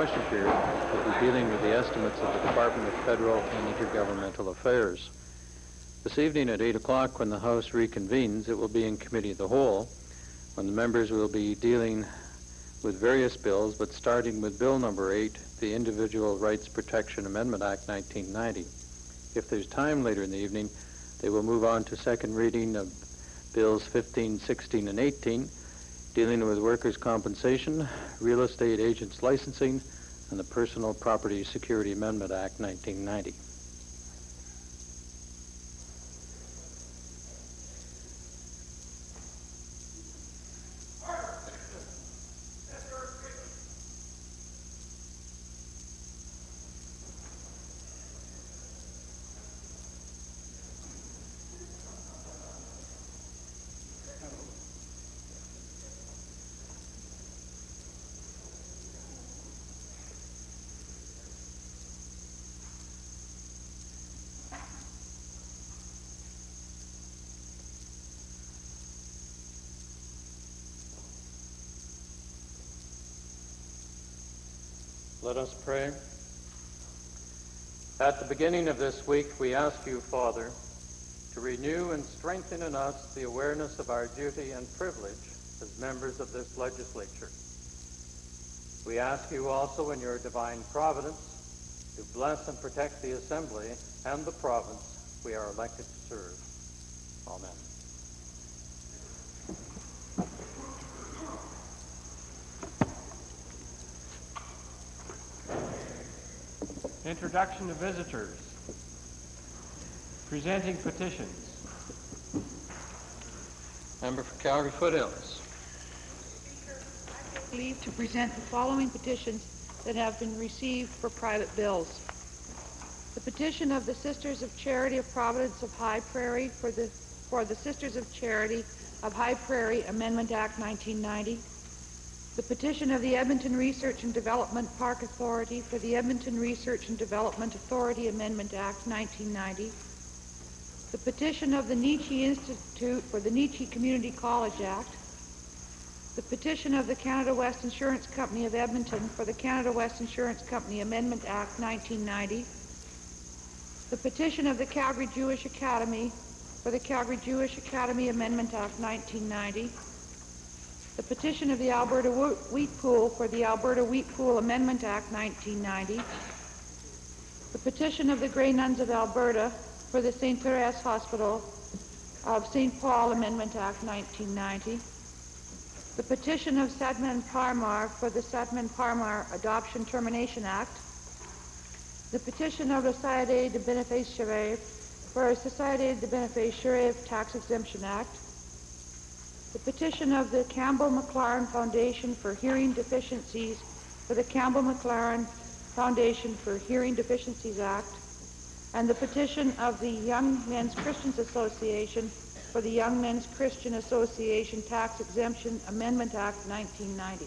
question period will be dealing with the estimates of the Department of Federal and Intergovernmental Affairs. This evening at 8 o'clock, when the House reconvenes, it will be in Committee of the Whole, when the members will be dealing with various bills, but starting with Bill number 8, the Individual Rights Protection Amendment Act 1990. If there's time later in the evening, they will move on to second reading of Bills 15, 16, and 18, dealing with workers' compensation, real estate agents licensing, and the Personal Property Security Amendment Act 1990. Let us pray. At the beginning of this week, we ask you, Father, to renew and strengthen in us the awareness of our duty and privilege as members of this legislature. We ask you also in your divine providence to bless and protect the Assembly and the province we are elected to serve. Amen. Introduction to visitors. Presenting petitions. Member for Calgary Foothills. Leave to present the following petitions that have been received for private bills. The petition of the Sisters of Charity of Providence of High Prairie for the Sisters of Charity of High Prairie Amendment Act 1990. The petition of the Edmonton Research and Development Park Authority for the Edmonton Research and Development Authority Amendment Act 1990. The petition of the Nietzsche Institute for the Nietzsche Community College Act. The petition of the Canada West Insurance Company of Edmonton for the Canada West Insurance Company Amendment Act 1990. The petition of the Calgary Jewish Academy for the Calgary Jewish Academy Amendment Act 1990. The petition of the Alberta Wheat Pool for the Alberta Wheat Pool Amendment Act 1990. The petition of the Grey Nuns of Alberta for the St. Therese Hospital of St. Paul Amendment Act 1990. The petition of Sadman Parmar for the Sadman Parmar Adoption Termination Act. The petition of the Société de Bénéfice Charest for Société de Bénéfice Charest Tax Exemption Act. The petition of the Campbell-McLaren Foundation for Hearing Deficiencies for the Campbell-McLaren Foundation for Hearing Deficiencies Act, and the petition of the Young Men's Christians Association for the Young Men's Christian Association Tax Exemption Amendment Act 1990.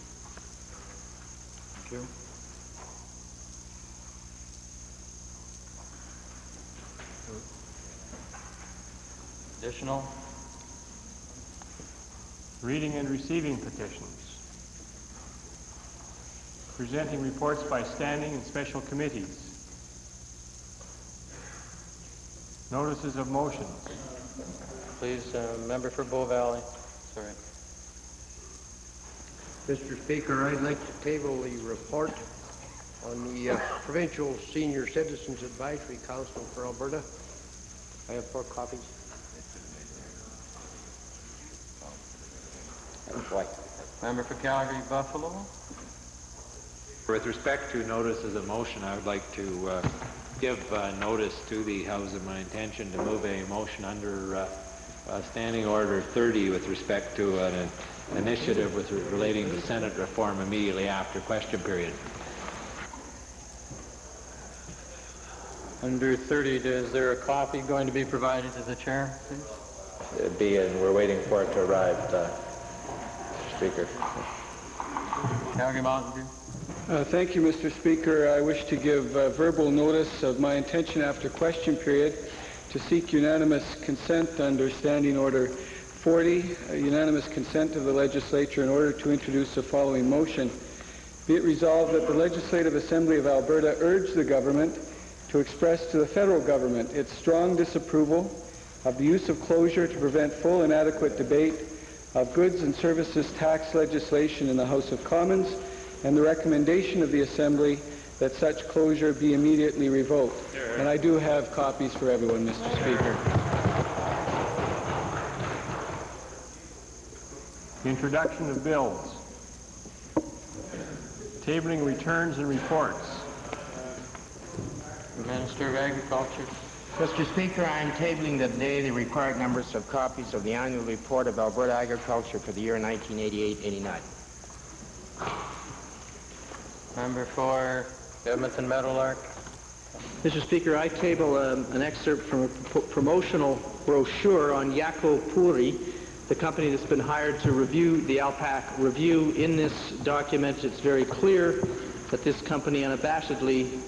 Thank you. Additional. Reading and receiving petitions. Presenting reports by standing and special committees. Notices of motion. Please, member for Bow Valley. Sorry. Mr. Speaker, I'd like to table the report on the Provincial Senior Citizens Advisory Council for Alberta. I have 4 copies. Member for Calgary Buffalo. With respect to notices of motion, I would like to give notice to the House of my intention to move a motion under Standing Order 30 with respect to an initiative relating to Senate reform immediately after question period. Under 30, is there a copy going to be provided to the chair, please? It'd be, and we're waiting for it to arrive, Mr. Speaker. Calgary Mountain View. Thank you, Mr. Speaker. I wish to give verbal notice of my intention after question period to seek unanimous consent under Standing Order 40, unanimous consent of the legislature in order to introduce the following motion. Be it resolved that the Legislative Assembly of Alberta urge the government to express to the federal government its strong disapproval of the use of closure to prevent full and adequate debate of goods and services tax legislation in the House of Commons, and the recommendation of the Assembly that such closure be immediately revoked. And I do have copies for everyone, Mr. Speaker. Introduction of bills. Tabling returns and reports. Minister of Agriculture. Mr. Speaker, I am tabling today the required numbers of copies of the annual report of Alberta Agriculture for the year 1988-89. Member for Edmonton Meadowlark. Mr. Speaker, I table an excerpt from a promotional brochure on Yako Puri, the company that's been hired to review the ALPAC review. In this document, it's very clear that this company unabashedly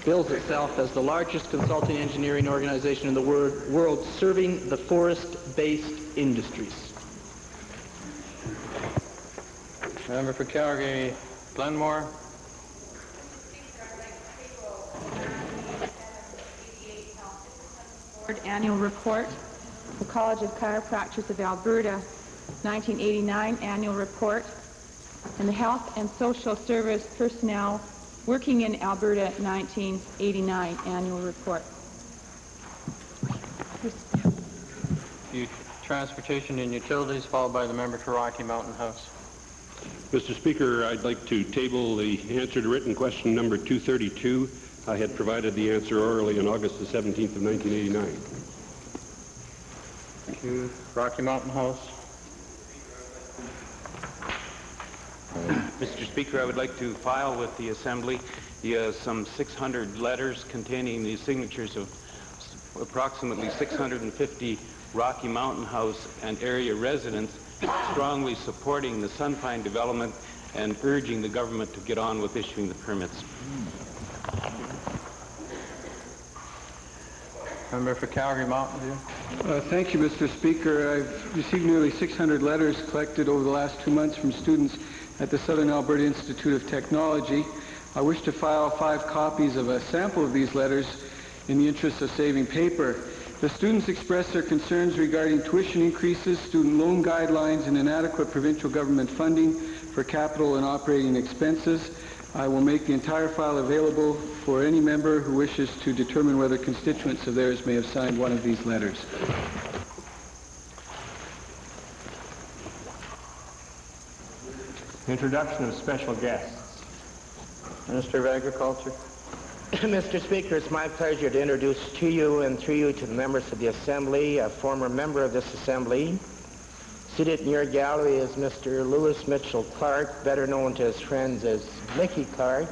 bills itself as the largest consulting engineering organization in the world serving the forest-based industries. Member for Calgary Glenmore. Annual report, the College of Chiropractors of Alberta 1989 annual report, and the Health and Social Service Personnel Working in Alberta 1989 annual report. Transportation and Utilities, followed by the member for Rocky Mountain House. Mr. Speaker, I'd like to table the answer to written question number 232. I had provided the answer orally on August the 17th of 1989. Thank you. Rocky Mountain House. Mr. Speaker, I would like to file with the Assembly some 600 letters containing the signatures of approximately 650 Rocky Mountain House and area residents strongly supporting the Sunpine development and urging the government to get on with issuing the permits. Member for Calgary Mountain View. Thank you, Mr. Speaker. I've received nearly 600 letters collected over the last 2 months from students at the Southern Alberta Institute of Technology. I wish to file 5 copies of a sample of these letters in the interest of saving paper. The students express their concerns regarding tuition increases, student loan guidelines, and inadequate provincial government funding for capital and operating expenses. I will make the entire file available for any member who wishes to determine whether constituents of theirs may have signed one of these letters. Introduction of special guests. Minister of Agriculture. Mr. Speaker, it's my pleasure to introduce to you and through you to the members of the Assembly a former member of this Assembly. Seated in your gallery is Mr. Lewis Mitchell Clark, better known to his friends as Mickey Clark,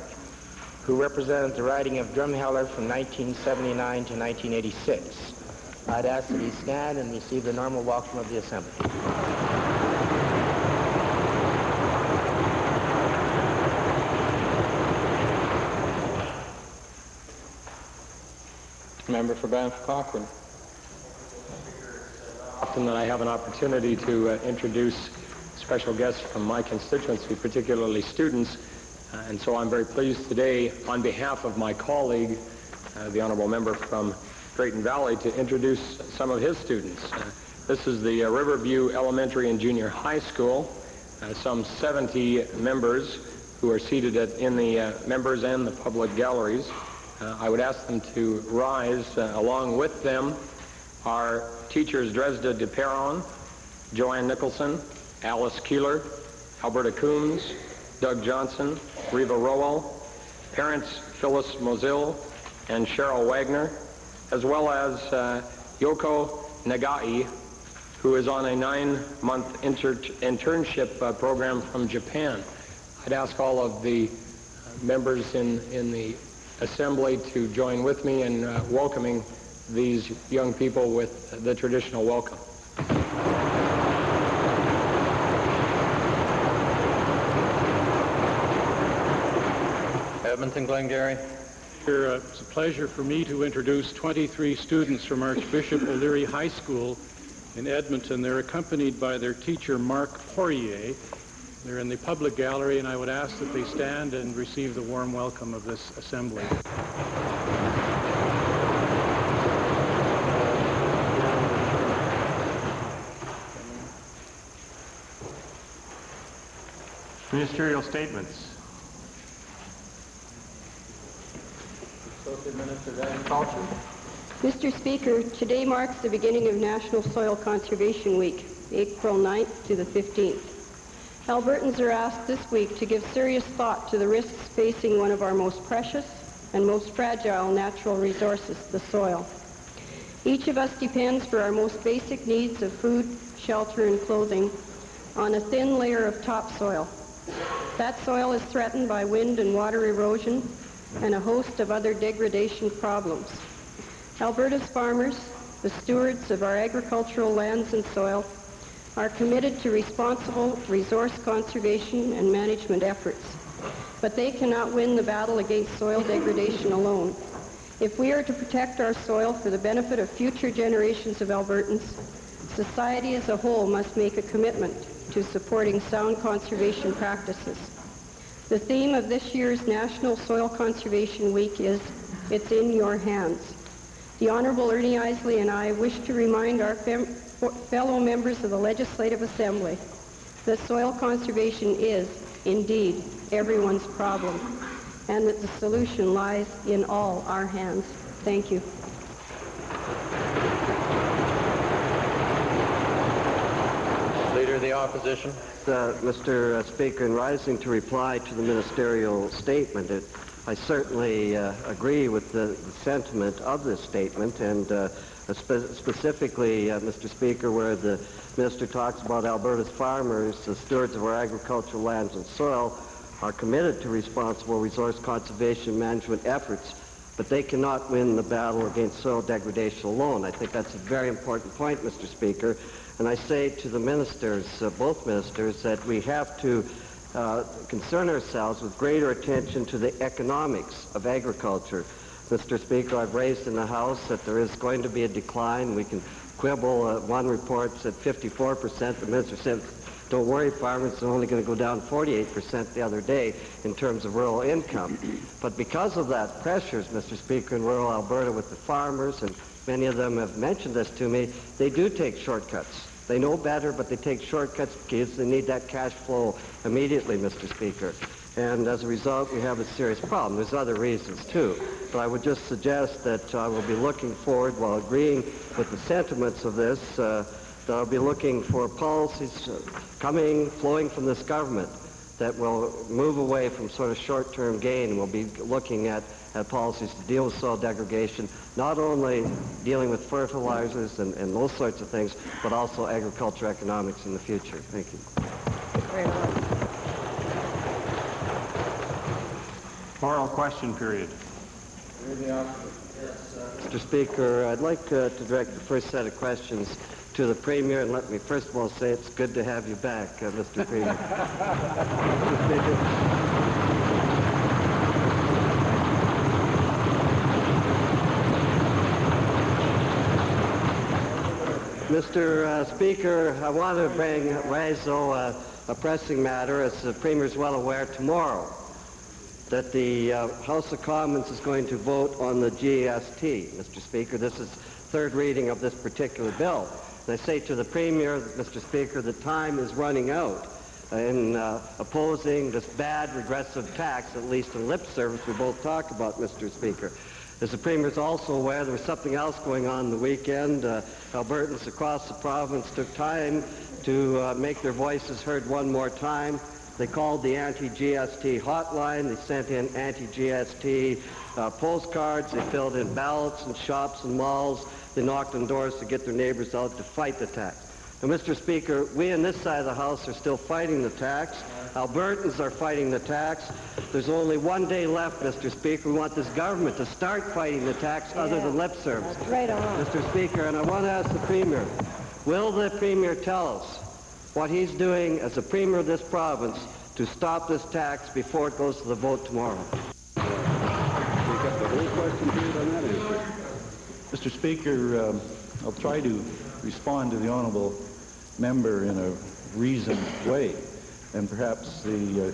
who represented the riding of Drumheller from 1979 to 1986. I'd ask that he stand and receive the normal welcome of the Assembly. Member for Banff Cochrane. Often that I have an opportunity to introduce special guests from my constituency, particularly students, and so I'm very pleased today on behalf of my colleague, the honorable member from Drayton Valley, to introduce some of his students. This is the Riverview Elementary and Junior High School, some 70 members who are seated in the members and the public galleries. I would ask them to rise. Along with them are teachers Dresda DePeron, Joanne Nicholson, Alice Keeler, Alberta Coombs, Doug Johnson, Reva Rowell, parents Phyllis Mozil and Cheryl Wagner, as well as Yoko Nagai, who is on a 9-month internship program from Japan. I'd ask all of the members in the Assembly to join with me in welcoming these young people with the traditional welcome. Edmonton Glengarry. It's a pleasure for me to introduce 23 students from Archbishop O'Leary High School in Edmonton. They're accompanied by their teacher, Mark Poirier. They're in the public gallery, and I would ask that they stand and receive the warm welcome of this assembly. Ministerial statements. Associate Minister of Agriculture. Mr. Speaker, today marks the beginning of National Soil Conservation Week, April 9th to the 15th. Albertans are asked this week to give serious thought to the risks facing one of our most precious and most fragile natural resources, the soil. Each of us depends for our most basic needs of food, shelter, and clothing on a thin layer of topsoil. That soil is threatened by wind and water erosion and a host of other degradation problems. Alberta's farmers, the stewards of our agricultural lands and soil, are committed to responsible resource conservation and management efforts. But they cannot win the battle against soil degradation alone. If we are to protect our soil for the benefit of future generations of Albertans, society as a whole must make a commitment to supporting sound conservation practices. The theme of this year's National Soil Conservation Week is, "It's in your hands." The Honourable Ernie Isley and I wish to remind our fellow members of the Legislative Assembly that soil conservation is, indeed, everyone's problem, and that the solution lies in all our hands. Thank you. Leader of the Opposition. Mr. Speaker, in rising to reply to the ministerial statement, I certainly agree with the sentiment of this statement, and specifically, Mr. Speaker, where the minister talks about Alberta's farmers, the stewards of our agricultural lands and soil, are committed to responsible resource conservation management efforts, but they cannot win the battle against soil degradation alone. I think that's a very important point, Mr. Speaker, and I say to the ministers, both ministers, that we have to concern ourselves with greater attention to the economics of agriculture. Mr. Speaker, I've raised in the House that there is going to be a decline. We can quibble. One report said 54%. The minister said, don't worry, farmers are only going to go down 48% the other day in terms of rural income. But because of that pressures, Mr. Speaker, in rural Alberta with the farmers, and many of them have mentioned this to me, they do take shortcuts. They know better, but they take shortcuts because they need that cash flow immediately, Mr. Speaker. And as a result, we have a serious problem. There's other reasons, too. But I would just suggest that I will be looking forward, while agreeing with the sentiments of this, that I'll be looking for policies flowing from this government that will move away from sort of short-term gain. We'll be looking at policies to deal with soil degradation, not only dealing with fertilizers and those sorts of things, but also agriculture economics in the future. Thank you. Oral question period. Mr. Speaker, I'd like to direct the first set of questions to the Premier, and let me first of all say it's good to have you back, Mr. Premier. Mr. Speaker, I want to raise a pressing matter, as the Premier is well aware, tomorrow, that the House of Commons is going to vote on the GST. Mr. Speaker, this is third reading of this particular bill. And I say to the Premier, Mr. Speaker, the time is running out in opposing this bad regressive tax, at least in lip service we both talk about, Mr. Speaker. As the Premier is also aware, there was something else going on the weekend. Albertans across the province took time to make their voices heard one more time. They called the anti-GST hotline. They sent in anti-GST postcards. They filled in ballots in shops and malls. They knocked on doors to get their neighbors out to fight the tax. Now, Mr. Speaker, we on this side of the House are still fighting the tax. Albertans are fighting the tax. There's only one day left, Mr. Speaker. We want this government to start fighting the tax other than lip service. That's right on. Mr. Speaker, and I want to ask the Premier, will the Premier tell us what he's doing as the Premier of this province to stop this tax before it goes to the vote tomorrow? Mr. Speaker, I'll try to respond to the honourable member in a reasoned way. and perhaps the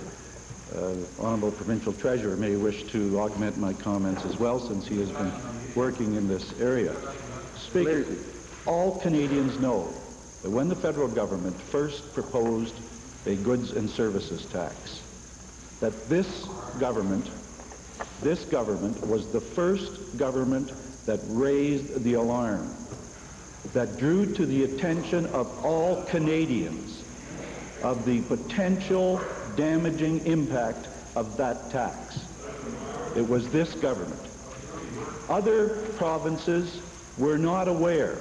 Honorable Provincial Treasurer may wish to augment my comments as well, since he has been working in this area. Speaker, all Canadians know that when the federal government first proposed a goods and services tax, that this government was the first government that raised the alarm, that drew to the attention of all Canadians of the potential damaging impact of that tax. It was this government. Other provinces were not aware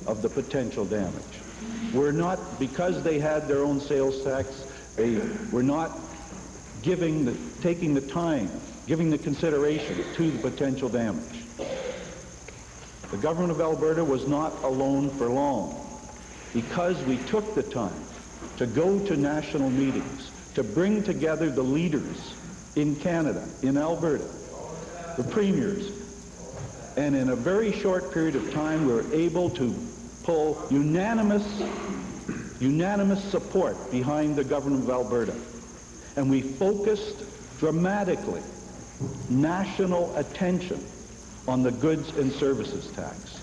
of the potential damage. Were not, because they had their own sales tax, they were not taking the time, giving the consideration to the potential damage. The government of Alberta was not alone for long, because we took the time to go to national meetings, to bring together the leaders in Canada, in Alberta, the premiers, and in a very short period of time we were able to pull unanimous support behind the government of Alberta. And we focused dramatically national attention on the goods and services tax,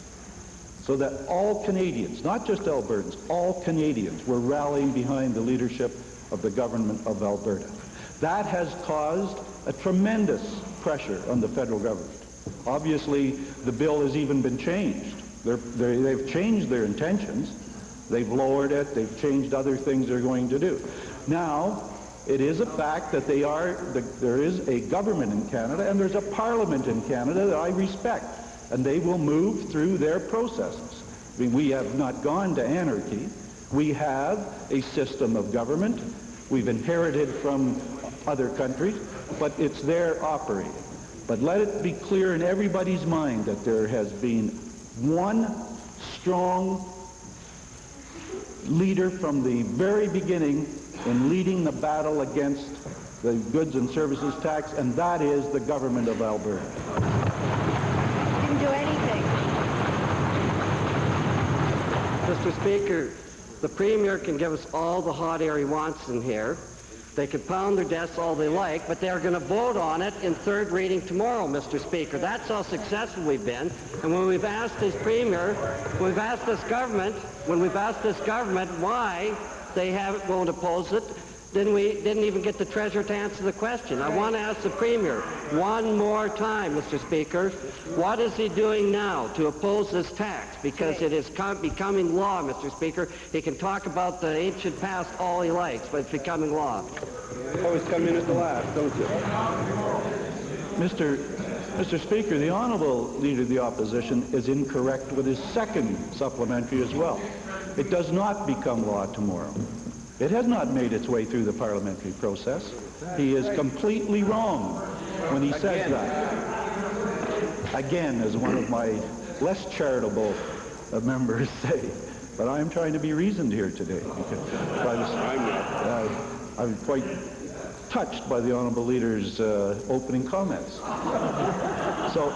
so that all Canadians, not just Albertans, all Canadians were rallying behind the leadership of the government of Alberta. That has caused a tremendous pressure on the federal government. Obviously, the bill has even been changed. They've changed their intentions. They've lowered it. They've changed other things they're going to do. Now, it is a fact that there is a government in Canada and there's a parliament in Canada that I respect, and they will move through their processes. I mean, we have not gone to anarchy. We have a system of government we've inherited from other countries, but it's their operating. But let it be clear in everybody's mind that there has been one strong leader from the very beginning in leading the battle against the goods and services tax, and that is the government of Alberta. Didn't do anything. Mr. Speaker, the Premier can give us all the hot air he wants in here. They can pound their desks all they like, but they're going to vote on it in third reading tomorrow, Mr. Speaker. That's how successful we've been. And when we've asked this Premier, when we've asked this government why they won't oppose it, then we didn't even get the Treasurer to answer the question. I want to ask the Premier one more time, Mr. Speaker, what is he doing now to oppose this tax? Because it is becoming law, Mr. Speaker. He can talk about the ancient past all he likes, but it's becoming law. You always come in at the last, don't you? Mr. Speaker, the Honourable Leader of the Opposition is incorrect with his second supplementary as well. It does not become law tomorrow. It has not made its way through the parliamentary process. He is completely wrong when he says that. Again, as one of my less charitable members say, but I'm trying to be reasoned here today. I'm quite touched by the Honourable Leader's opening comments. So,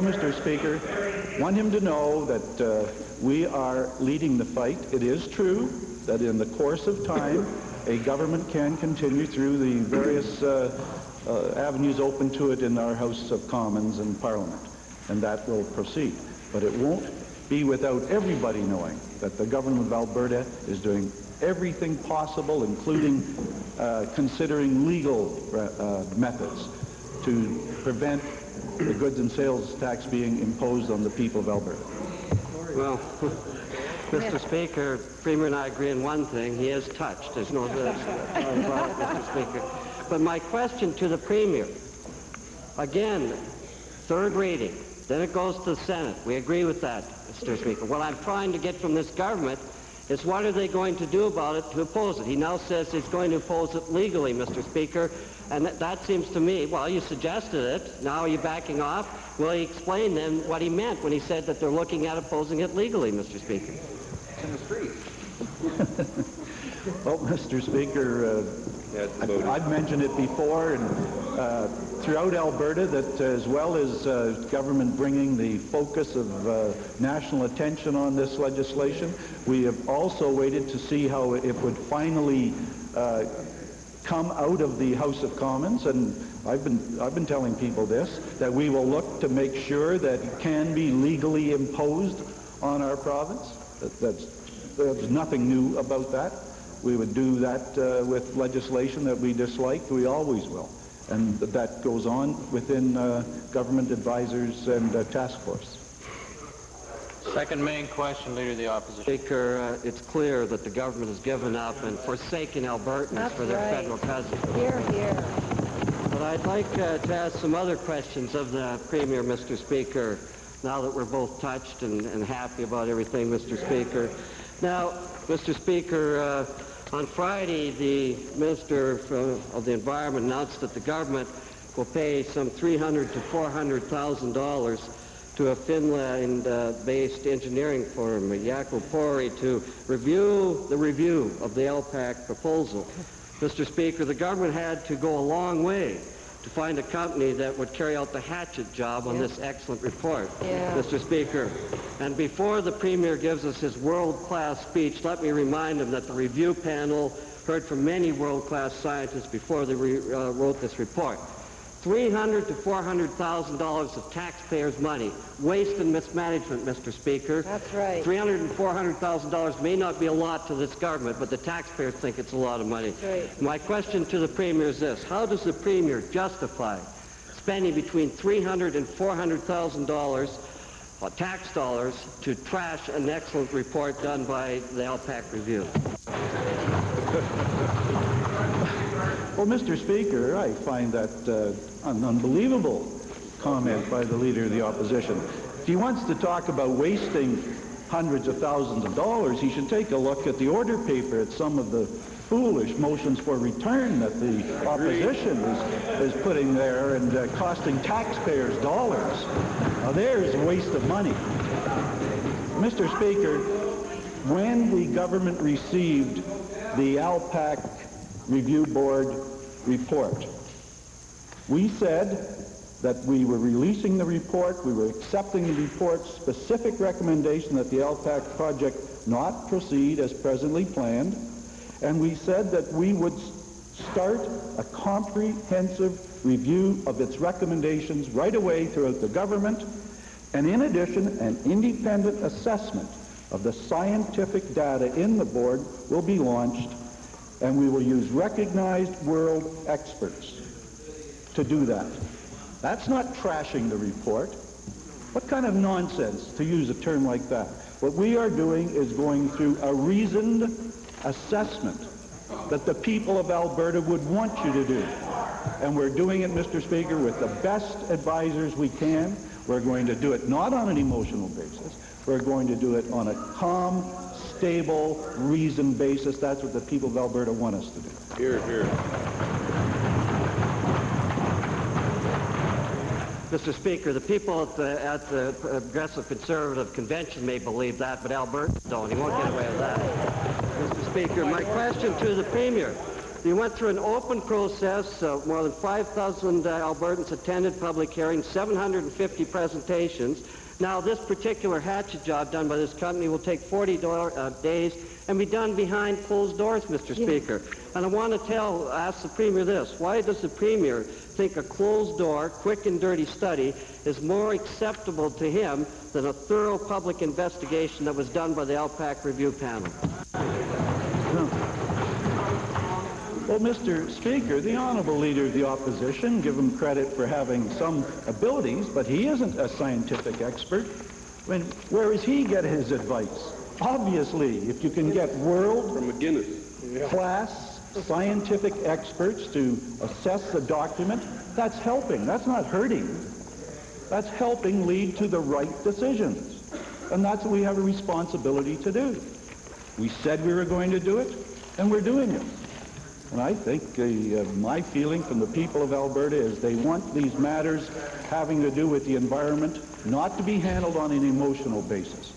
Mr. Speaker, want him to know that we are leading the fight. It is true that in the course of time, a government can continue through the various avenues open to it in our House of Commons and Parliament, and that will proceed. But it won't be without everybody knowing that the government of Alberta is doing everything possible, including considering legal methods to prevent the goods and sales tax being imposed on the people of Alberta. Well, Mr. Speaker, Premier and I agree on one thing. He is touched. There's no doubt about it, Mr. Speaker. But my question to the Premier, again, third reading, then it goes to the Senate. We agree with that, Mr. Speaker. What I'm trying to get from this government is what are they going to do about it to oppose it? He now says he's going to oppose it legally, Mr. Speaker. And that seems to me, well, you suggested it. Now are you backing off? Will he explain then what he meant when he said that they're looking at opposing it legally, Mr. Speaker? Well, Mr. Speaker, I've mentioned it before, and throughout Alberta, that as well as government bringing the focus of national attention on this legislation, we have also waited to see how it would finally come out of the House of Commons, and I've been telling people this, that we will look to make sure that it can be legally imposed on our province. There's nothing new about that. We would do that with legislation that we dislike. We always will. And that goes on within government advisors and task force. Second main question, Leader of the Opposition. Speaker, it's clear that the government has given up and forsaken Albertans for their federal president. Hear, hear. But I'd like to ask some other questions of the Premier, Mr. Speaker, now that we're both touched and happy about everything, Mr. Speaker. Now, Mr. Speaker, on Friday, the Minister of the Environment announced that the government will pay some $300,000 to $400,000 to a Finland-based engineering firm, Jaakko Pori, to review the review of the LPAC proposal. Mr. Speaker, the government had to go a long way to find a company that would carry out the hatchet job on this excellent report, Mr. Speaker. And before the Premier gives us his world-class speech, let me remind him that the review panel heard from many world-class scientists before they wrote this report. $300,000 to $400,000 of taxpayers' money, waste and mismanagement, Mr. Speaker. That's right. $300,000 and $400,000 may not be a lot to this government, but the taxpayers think it's a lot of money. That's right. My question to the Premier is this: how does the Premier justify spending between $300,000 and $400,000 tax dollars to trash an excellent report done by the LPAC review? Well, Mr. Speaker, I find that an unbelievable comment by the Leader of the Opposition. If he wants to talk about wasting hundreds of thousands of dollars, he should take a look at the order paper at some of the foolish motions for return that the opposition is putting there and costing taxpayers dollars. Now, there's a waste of money. Mr. Speaker, when the government received the LPAC Review Board report, we said that we were releasing the report, we were accepting the report's specific recommendation that the LPAC project not proceed as presently planned, and we said that we would start a comprehensive review of its recommendations right away throughout the government, and in addition, an independent assessment of the scientific data in the board will be launched, and we will use recognized world experts to do that. That's not trashing the report. What kind of nonsense to use a term like that? What we are doing is going through a reasoned assessment that the people of Alberta would want you to do. And we're doing it, Mr. Speaker, with the best advisors we can. We're going to do it not on an emotional basis. We're going to do it on a calm, stable, reasoned basis. That's what the people of Alberta want us to do. Hear, hear. Mr. Speaker, the people at the Progressive Conservative Convention may believe that, but Albertans don't. He won't get away with that. Mr. Speaker, my question to the Premier. You went through an open process. More than 5,000 Albertans attended public hearings, 750 presentations. Now, this particular hatchet job done by this company will take 40 days and be done behind closed doors, Mr. Speaker. And I want to ask the Premier this. Why does the Premier think a closed-door, quick and dirty study is more acceptable to him than a thorough public investigation that was done by the LPAC review panel? Well, Mr. Speaker, the Honourable Leader of the Opposition, give him credit for having some abilities, but he isn't a scientific expert. I mean, where does he get his advice? Obviously, if you can get world-class scientific experts to assess the document, that's helping. That's not hurting. That's helping lead to the right decisions. And that's what we have a responsibility to do. We said we were going to do it, and we're doing it. And I think my feeling from the people of Alberta is they want these matters having to do with the environment not to be handled on an emotional basis,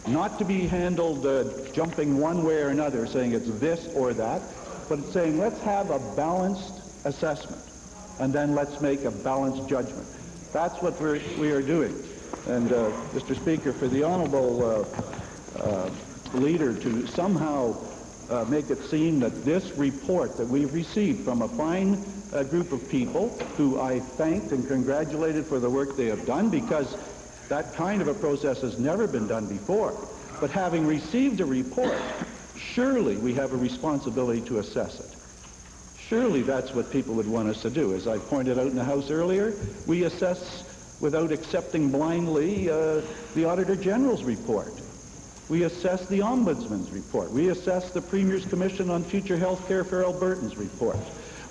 not to be handled jumping one way or another, saying it's this or that. but it's saying let's have a balanced assessment, and then let's make a balanced judgment. That's what we are doing. And Mr. Speaker, for the honourable leader to somehow make it seem that this report that we've received from a fine group of people who I thanked and congratulated for the work they have done, because that kind of a process has never been done before. But having received a report, surely we have a responsibility to assess it. Surely that's what people would want us to do. As I pointed out in the House earlier, we assess without accepting blindly the Auditor General's report. We assess the Ombudsman's report. We assess the Premier's Commission on Future Health Care for Albertans report.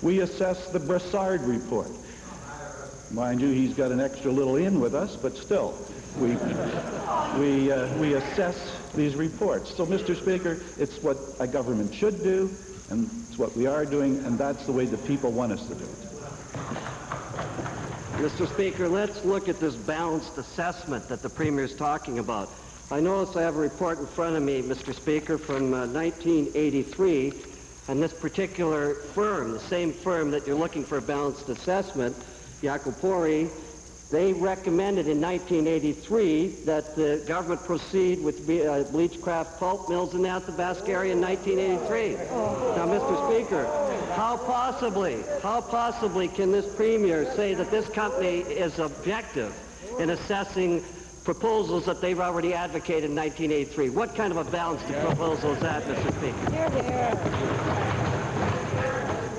We assess the Brassard report. Mind you, he's got an extra little in with us, but still, we assess these reports. So, Mr. Speaker, it's what a government should do, and it's what we are doing, and that's the way the people want us to do it. Mr. Speaker, let's look at this balanced assessment that the Premier is talking about. I notice I have a report in front of me, Mr. Speaker, from 1983, and this particular firm, the same firm that you're looking for a balanced assessment, Yakupori, they recommended in 1983 that the government proceed with Bleachcraft pulp mills in the Athabasca area in 1983. Now, Mr. Speaker, how possibly can this Premier say that this company is objective in assessing proposals that they've already advocated in 1983? What kind of a balanced proposal is that, Mr. Speaker?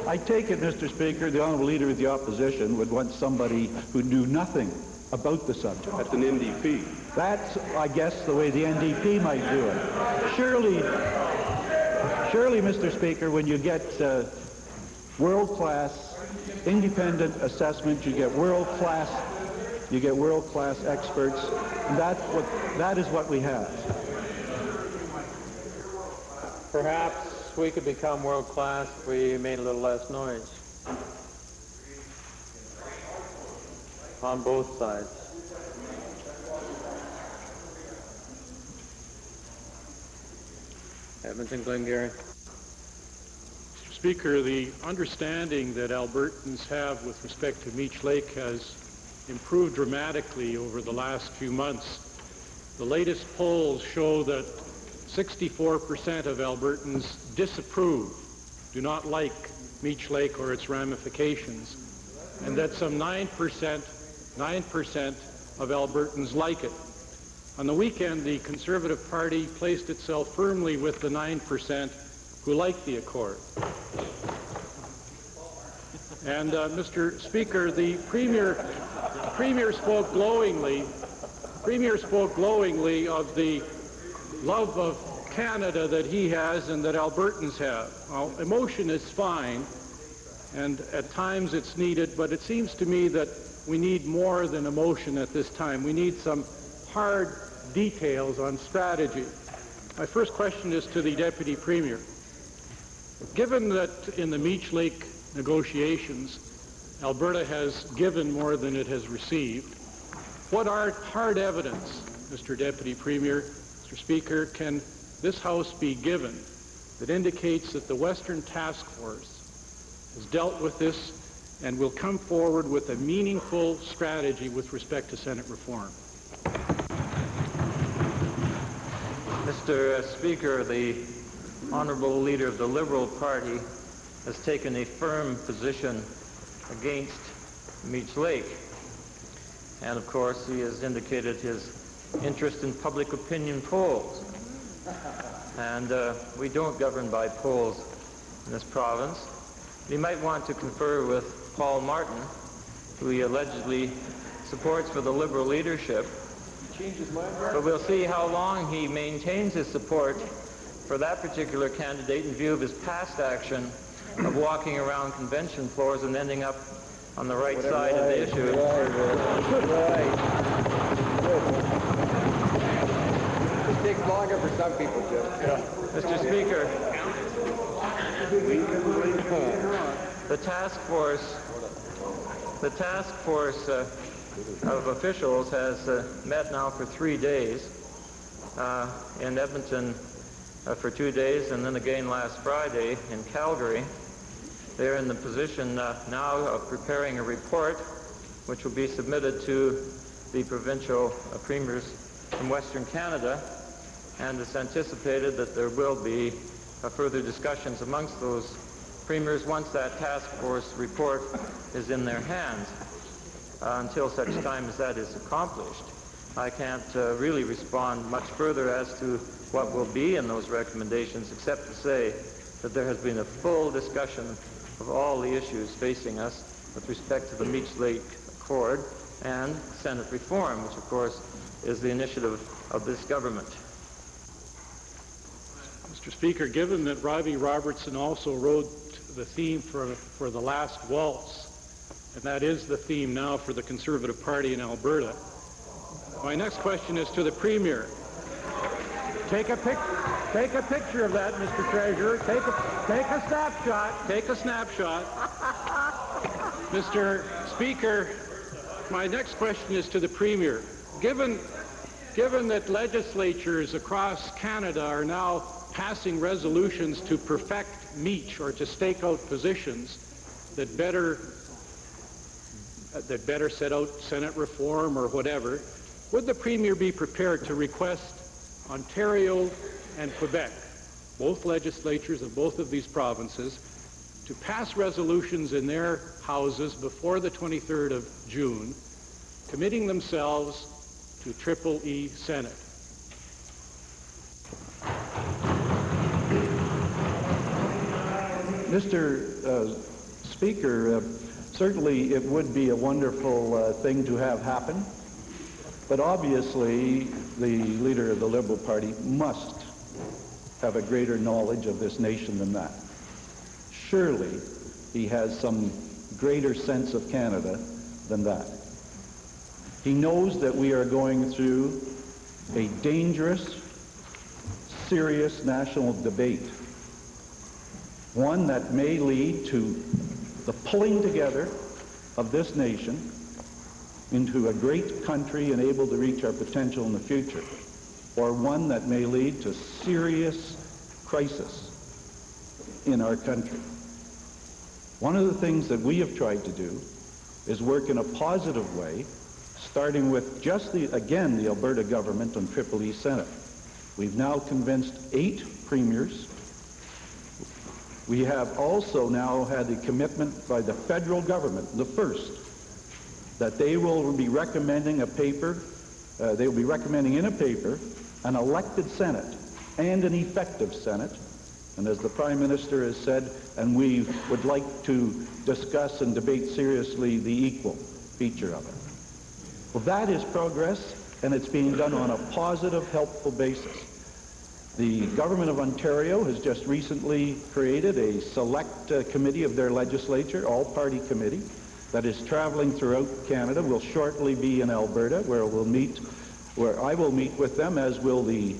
I take it, Mr. Speaker, the Honourable Leader of the Opposition would want somebody who knew nothing about the subject. That's an NDP. That's, I guess, the way the NDP might do it. Surely, Mr. Speaker, when you get world-class independent assessment, you get world-class experts, and that is what we have. Perhaps we could become world-class if we made a little less noise on both sides. Edmonton, Glengarry. Mr. Speaker, the understanding that Albertans have with respect to Meech Lake has improved dramatically over the last few months. The latest polls show that 64% of Albertans disapprove, do not like Meech Lake or its ramifications, and that some 9% of Albertans like it. On the weekend, the Conservative Party placed itself firmly with the 9% who like the Accord. And Mr. Speaker, the Premier spoke glowingly of the love of Canada that he has and that Albertans have. Well, emotion is fine, and at times it's needed, but it seems to me that we need more than emotion at this time. We need some hard details on strategy. My first question is to the Deputy Premier. Given that in the Meech Lake negotiations, Alberta has given more than it has received, what hard evidence, Mr. Deputy Premier, Mr. Speaker, can this House be given that indicates that the Western Task Force has dealt with this and will come forward with a meaningful strategy with respect to Senate reform? Mr. Speaker, the Honourable Leader of the Liberal Party has taken a firm position against Meech Lake. And of course, he has indicated his interest in public opinion polls. And we don't govern by polls in this province. He might want to confer with Paul Martin, who he allegedly supports for the Liberal leadership. But we'll see how long he maintains his support for that particular candidate in view of his past action of walking around convention floors and ending up on the right side of the issue. It takes longer for some people, Jim. Mr. Speaker, the task force of officials has met now for 3 days in Edmonton for 2 days, and then again last Friday in Calgary. They're in the position now of preparing a report which will be submitted to the provincial premiers from Western Canada, and it's anticipated that there will be further discussions amongst those premiers once that task force report is in their hands. Until such time as that is accomplished, I can't really respond much further as to what will be in those recommendations, except to say that there has been a full discussion of all the issues facing us with respect to the Meech Lake Accord and Senate reform, which of course is the initiative of this government. Mr. Speaker, given that Ravi Robertson also wrote the theme for the last waltz, and that is the theme now for the Conservative Party in Alberta, my next question is to the Premier. Take a picture of that, Mr. Treasurer. Take a snapshot. Take a snapshot. Mr. Speaker, my next question is to the Premier. Given that legislatures across Canada are now passing resolutions to perfect Meech, or to stake out positions that better set out Senate reform or whatever, would the Premier be prepared to request Ontario and Quebec, both legislatures of both of these provinces, to pass resolutions in their houses before the 23rd of June, committing themselves to Triple E Senate? Mr. Speaker, certainly it would be a wonderful thing to have happen, but obviously the leader of the Liberal Party must have a greater knowledge of this nation than that. Surely he has some greater sense of Canada than that. He knows that we are going through a dangerous, serious national debate, one that may lead to the pulling together of this nation into a great country and able to reach our potential in the future, or one that may lead to serious crisis in our country. One of the things that we have tried to do is work in a positive way, starting with just the Alberta government on Triple E Senate. We've now convinced 8 premiers. We have also now had a commitment by the federal government, the first, that they will be recommending a paper, they will be recommending in a paper an elected Senate and an effective Senate. And as the Prime Minister has said, and we would like to discuss and debate seriously the equal feature of it. Well, that is progress, and it's being done on a positive, helpful basis. The Government of Ontario has just recently created a select committee of their legislature, all-party committee, that is traveling throughout Canada. Will shortly be in Alberta, where I will meet with them, as will the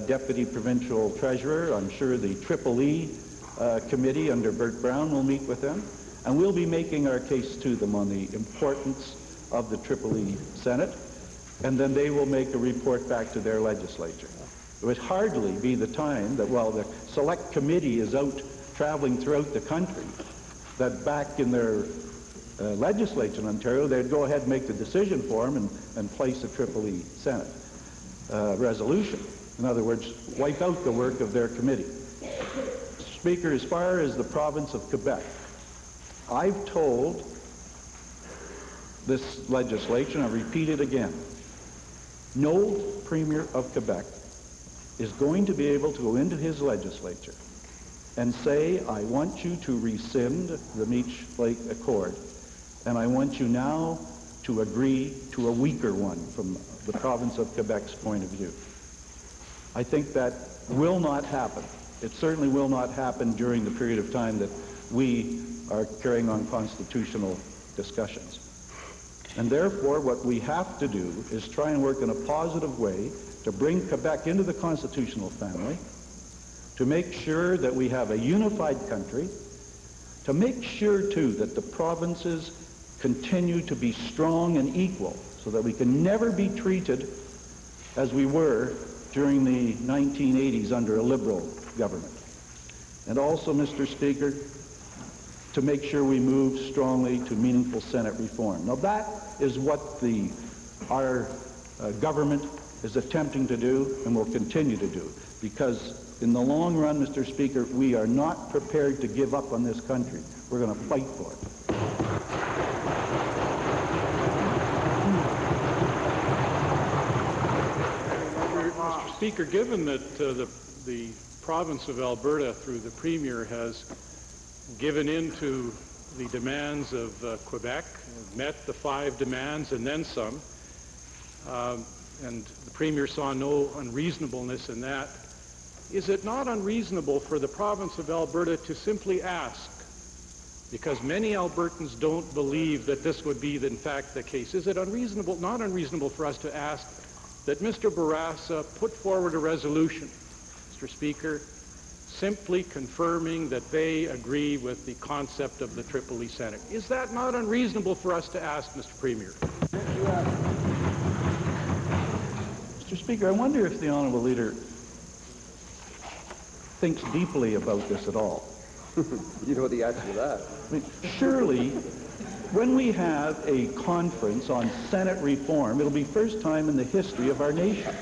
Deputy Provincial Treasurer. I'm sure the Triple E committee under Bert Brown will meet with them, and we'll be making our case to them on the importance of the Triple E Senate, and then they will make a report back to their legislature. It would hardly be the time that while the select committee is out traveling throughout the country, that back in their legislature in Ontario, they'd go ahead and make the decision for them and place a Triple E Senate resolution. In other words, wipe out the work of their committee. Speaker, as far as the province of Quebec, I've told this legislation, I'll repeat it again, no Premier of Quebec is going to be able to go into his legislature and say, I want you to rescind the Meech Lake Accord, and I want you now to agree to a weaker one from the province of Quebec's point of view. I think that will not happen. It certainly will not happen during the period of time that we are carrying on constitutional discussions. And therefore, what we have to do is try and work in a positive way to bring Quebec into the constitutional family, to make sure that we have a unified country, to make sure, too, that the provinces continue to be strong and equal, so that we can never be treated as we were during the 1980s under a Liberal government. And also, Mr. Speaker, to make sure we move strongly to meaningful Senate reform. Now that is what our government is attempting to do and will continue to do, because in the long run, Mr. Speaker, we are not prepared to give up on this country. We're going to fight for it. Mr. Speaker, given that the province of Alberta, through the Premier, has given in to the demands of Quebec, met the 5 demands and then some, and the Premier saw no unreasonableness in that, is it not unreasonable for the province of Alberta to simply ask, because many Albertans don't believe that this would be in fact the case, is it unreasonable, not unreasonable for us to ask that Mr. Bourassa put forward a resolution, Mr. Speaker, simply confirming that they agree with the concept of the Tripoli Senate? Is that not unreasonable for us to ask, Mr. Premier? Mr. Speaker, I wonder if the Honourable Leader thinks deeply about this at all. You know the answer to that. I mean, surely, when we have a conference on Senate reform, it'll be first time in the history of our nation.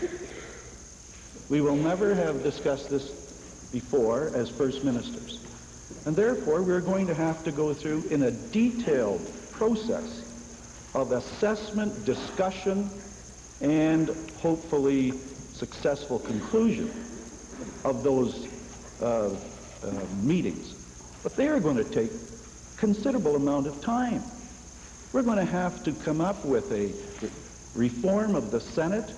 We will never have discussed this before as First Ministers. And therefore, we're going to have to go through in a detailed process of assessment, discussion, and hopefully successful conclusion of those meetings. But they are going to take considerable amount of time. We're going to have to come up with a reform of the Senate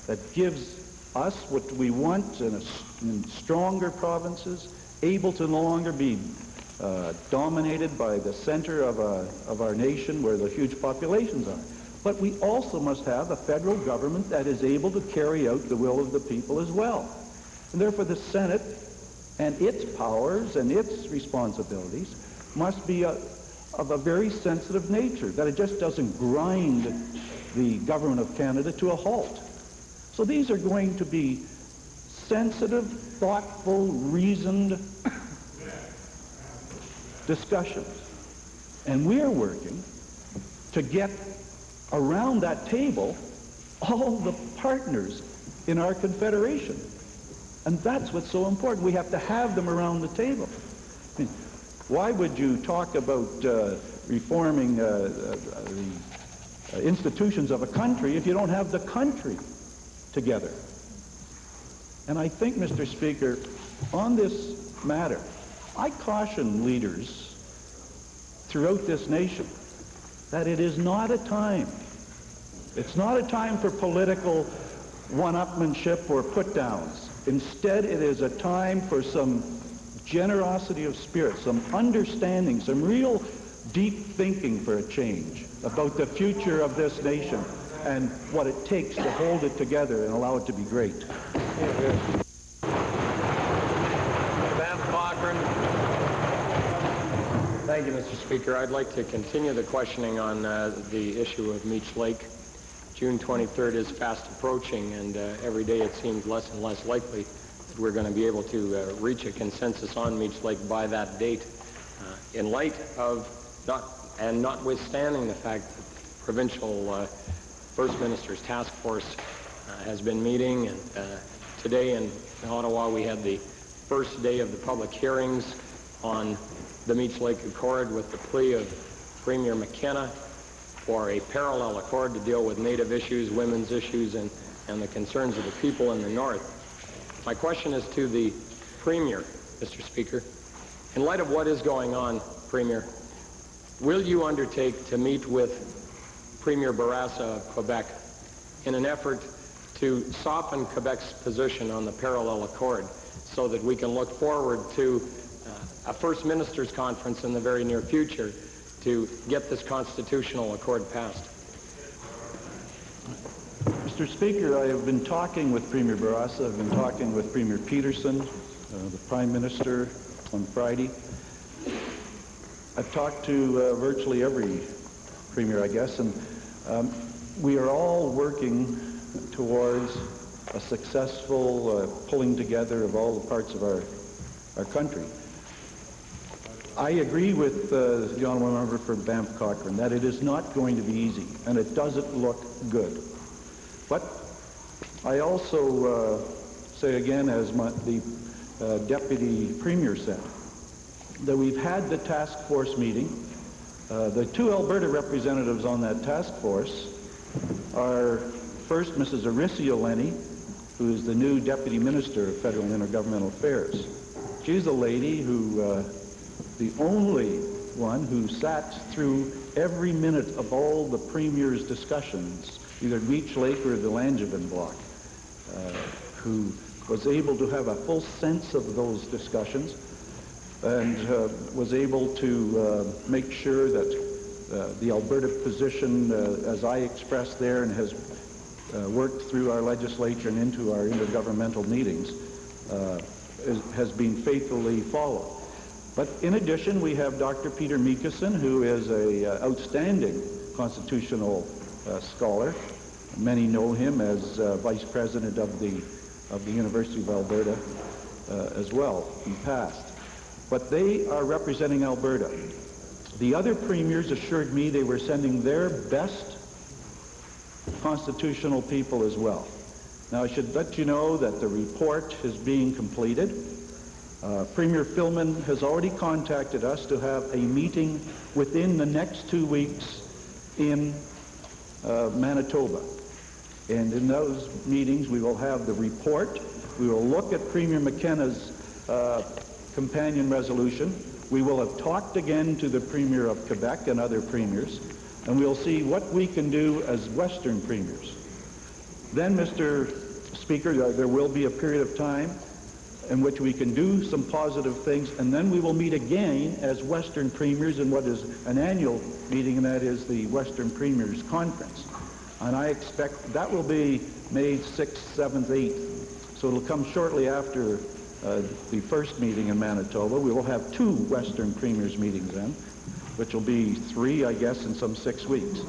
that gives us what we want in stronger provinces, able to no longer be dominated by the center of our nation where the huge populations are. But we also must have a federal government that is able to carry out the will of the people as well. And therefore the Senate and its powers and its responsibilities must be of a very sensitive nature, that it just doesn't grind the government of Canada to a halt. So these are going to be sensitive, thoughtful, reasoned discussions. And we're working to get around that table all the partners in our confederation. And that's what's so important. We have to have them around the table. I mean, why would you talk about reforming the institutions of a country if you don't have the country together? And I think, Mr. Speaker, on this matter, I caution leaders throughout this nation that it is not a time. It's not a time for political one-upmanship or put-downs. Instead, it is a time for some generosity of spirit, some understanding, some real deep thinking for a change about the future of this nation and what it takes to hold it together and allow it to be great. Thank you, Mr. Speaker. I'd like to continue the questioning on the issue of Meech Lake. June 23rd is fast approaching, and every day it seems less and less likely that we're going to be able to reach a consensus on Meech Lake by that date. In light of notwithstanding the fact that the provincial First Minister's Task Force has been meeting, and today in Ottawa we had the first day of the public hearings on the Meech Lake Accord with the plea of Premier McKenna for a parallel accord to deal with Native issues, women's issues, and the concerns of the people in the North. My question is to the Premier, Mr. Speaker. In light of what is going on, Premier, will you undertake to meet with Premier Bourassa of Quebec in an effort to soften Quebec's position on the parallel accord so that we can look forward to a First Minister's Conference in the very near future to get this constitutional accord passed? Mr. Speaker, I have been talking with Premier Bourassa, I've been talking with Premier Peterson, the Prime Minister, on Friday. I've talked to virtually every Premier, I guess, and we are all working towards a successful pulling together of all the parts of our country. I agree with the honourable member for Banff Cochrane that it is not going to be easy, and it doesn't look good. But I also say again, as the Deputy Premier said, that we've had the task force meeting. The two Alberta representatives on that task force are first Mrs. Aricia Lenny, who is the new Deputy Minister of Federal and Intergovernmental Affairs. She's a lady who, the only one who sat through every minute of all the Premier's discussions, either Beach Lake or the Langevin block, who was able to have a full sense of those discussions and was able to make sure that the Alberta position, as I expressed there and has worked through our legislature and into our intergovernmental meetings, has been faithfully followed. But in addition, we have Dr. Peter Meekison, who is an outstanding constitutional scholar. Many know him as Vice President of the University of Alberta as well in the past. But they are representing Alberta. The other premiers assured me they were sending their best constitutional people as well. Now, I should let you know that the report is being completed. Premier Philman has already contacted us to have a meeting within the next 2 weeks in Manitoba. And in those meetings, we will have the report. We will look at Premier McKenna's companion resolution. We will have talked again to the Premier of Quebec and other premiers, and we'll see what we can do as Western premiers. Then, Mr. Speaker, there will be a period of time in which we can do some positive things, and then we will meet again as Western premiers in what is an annual meeting, and that is the Western Premiers Conference. And I expect that will be May 6th, 7th, 8th. So it'll come shortly after the first meeting in Manitoba. We will have 2 Western Premiers meetings then, which will be 3, I guess, in some 6 weeks.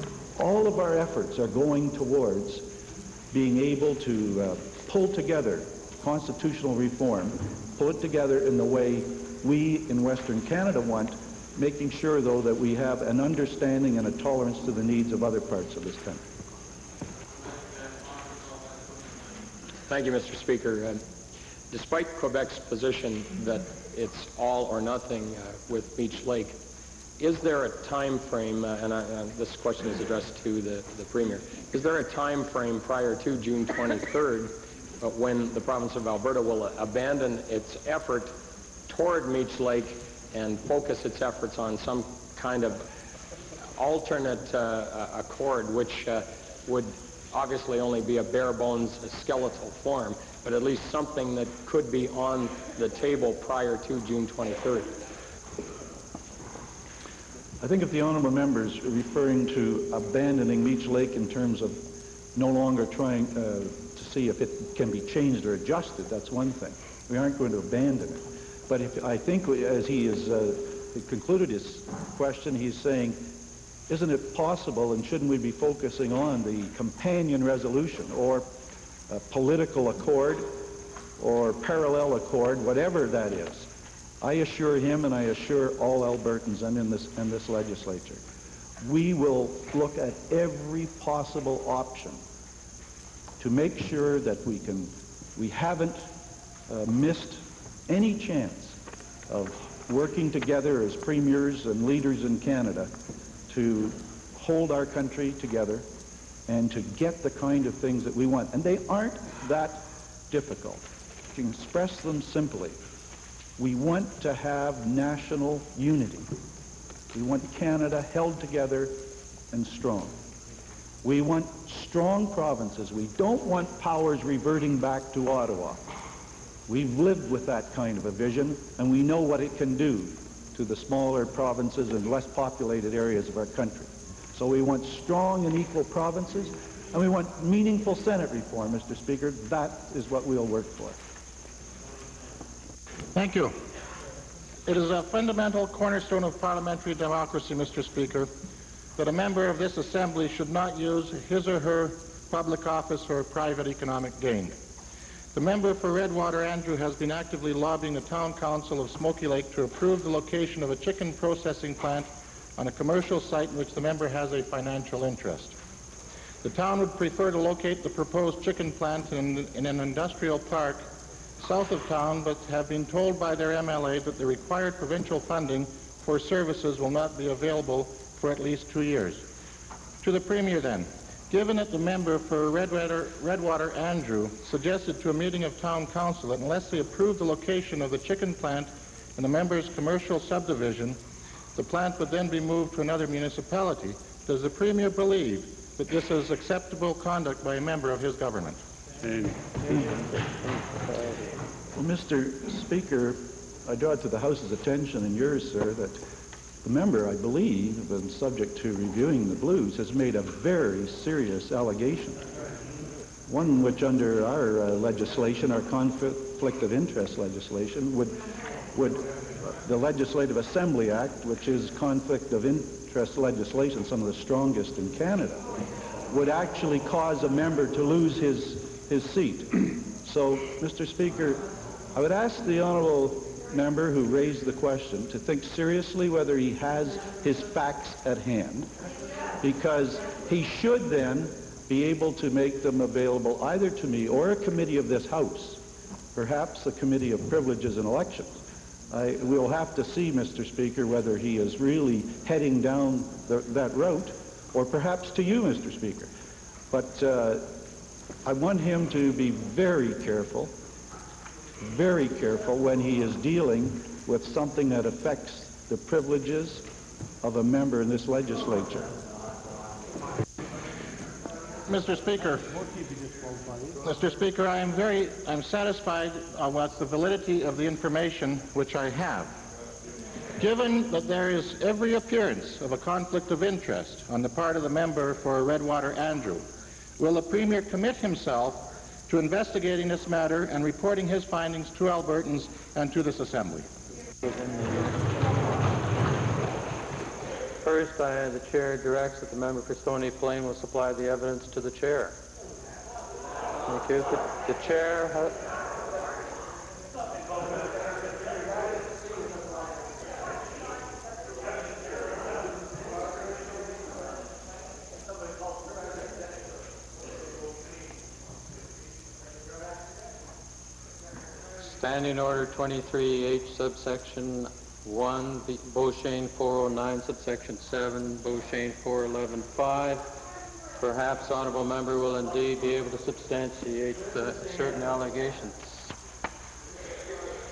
All of our efforts are going towards being able to pull together constitutional reform, pull it together in the way we in Western Canada want, making sure, though, that we have an understanding and a tolerance to the needs of other parts of this country. Thank you, Mr. Speaker. Despite Quebec's position that it's all or nothing with Beach Lake, is there a time frame, and this question is addressed to the Premier, is there a time frame prior to June 23rd when the province of Alberta will abandon its effort toward Beach Lake and focus its efforts on some kind of alternate accord, which would obviously only be a bare bones skeletal form, but at least something that could be on the table prior to June 23rd? I think if the honourable members are referring to abandoning Beach Lake in terms of no longer trying to see if it can be changed or adjusted, that's one thing. We aren't going to abandon it. But I think as he has concluded his question, he's saying, isn't it possible and shouldn't we be focusing on the companion resolution or a political accord or parallel accord, whatever that is? I assure him and I assure all Albertans and in this legislature, we will look at every possible option to make sure that we haven't missed any chance of working together as premiers and leaders in Canada to hold our country together and to get the kind of things that we want. And they aren't that difficult. To express them simply, we want to have national unity. We want Canada held together and strong. We want strong provinces. We don't want powers reverting back to Ottawa. We've lived with that kind of a vision, and we know what it can do to the smaller provinces and less populated areas of our country. So we want strong and equal provinces, and we want meaningful Senate reform, Mr. Speaker. That is what we'll work for. Thank you. It is a fundamental cornerstone of parliamentary democracy, Mr. Speaker, that a member of this Assembly should not use his or her public office for private economic gain. The member for Redwater, Andrew, has been actively lobbying the Town Council of Smoky Lake to approve the location of a chicken processing plant on a commercial site in which the member has a financial interest. The town would prefer to locate the proposed chicken plant in an industrial park south of town, but have been told by their MLA that the required provincial funding for services will not be available for at least 2 years. To the Premier then, given that the member for Redwater Andrew suggested to a meeting of Town Council that unless they approve the location of the chicken plant in the member's commercial subdivision, the plant would then be moved to another municipality, does the Premier believe that this is acceptable conduct by a member of his government? Well, Mr. Speaker, I draw it to the House's attention and yours, sir, that the member, I believe, and subject to reviewing the blues, has made a very serious allegation. One which under our legislation, our conflict of interest legislation, would the Legislative Assembly Act, which is conflict of interest legislation, some of the strongest in Canada, would actually cause a member to lose his seat. So, Mr. Speaker, I would ask the honourable member who raised the question to think seriously whether he has his facts at hand, because he should then be able to make them available either to me or a committee of this House, perhaps a committee of privileges and elections. We'll have to see, Mr. Speaker, whether he is really heading down that route, or perhaps to you, Mr. Speaker. But I want him to be very careful when he is dealing with something that affects the privileges of a member in this legislature. Mr. Speaker, I'm satisfied with the validity of the information which I have. Given that there is every appearance of a conflict of interest on the part of the member for Redwater Andrew, will the Premier commit himself to investigating this matter and reporting his findings to Albertans and to this Assembly? First, the Chair directs that the member for Stony Plain will supply the evidence to the Chair. Thank you. The Chair has... Standing Order 23H, subsection 1, Beauchesne 409, subsection 7, Beauchesne 411.5. Perhaps honourable member will indeed be able to substantiate certain allegations.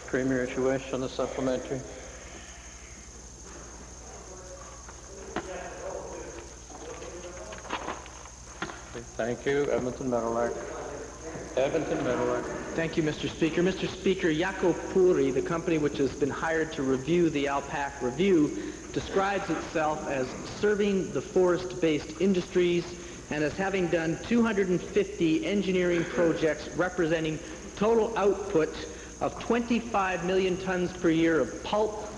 Premier, if you wish, on the supplementary. Thank you. Edmonton Meadowlark. Thank you, Mr. Speaker. Mr. Speaker, Yako Puri, the company which has been hired to review the ALPAC review, describes itself as serving the forest-based industries and as having done 250 engineering projects representing total output of 25 million tons per year of pulp,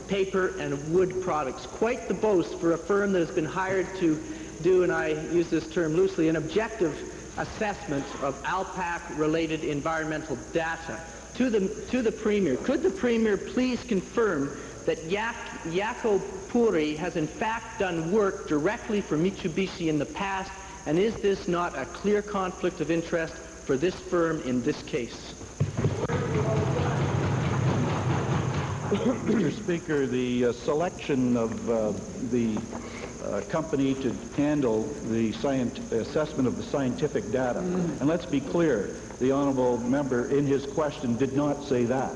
paper, and wood products. Quite the boast for a firm that has been hired to do, and I use this term loosely, an objective assessment of ALPAC-related environmental data. To the Premier, could the Premier please confirm that Yako Puri has in fact done work directly for Mitsubishi in the past, and is this not a clear conflict of interest for this firm in this case? Mr. Speaker, the selection of the company to handle the assessment of the scientific data. And let's be clear, the honourable member in his question did not say that.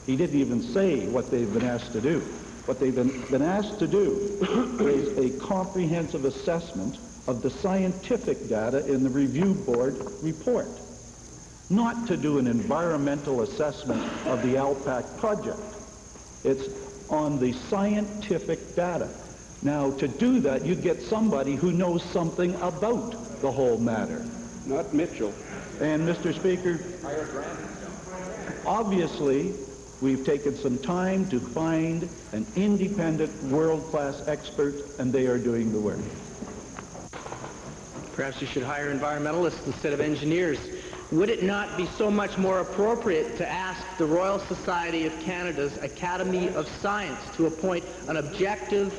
He didn't even say what they've been asked to do. What they've been asked to do is a comprehensive assessment of the scientific data in the review board report, not to do an environmental assessment of the ALPAC project. It's on the scientific data. Now, to do that, you get somebody who knows something about the whole matter. Not Mitchell. And, Mr. Speaker, obviously, we've taken some time to find an independent, world-class expert, and they are doing the work. Perhaps you should hire environmentalists instead of engineers. would it not be so much more appropriate to ask the Royal Society of Canada's Academy of Science to appoint an objective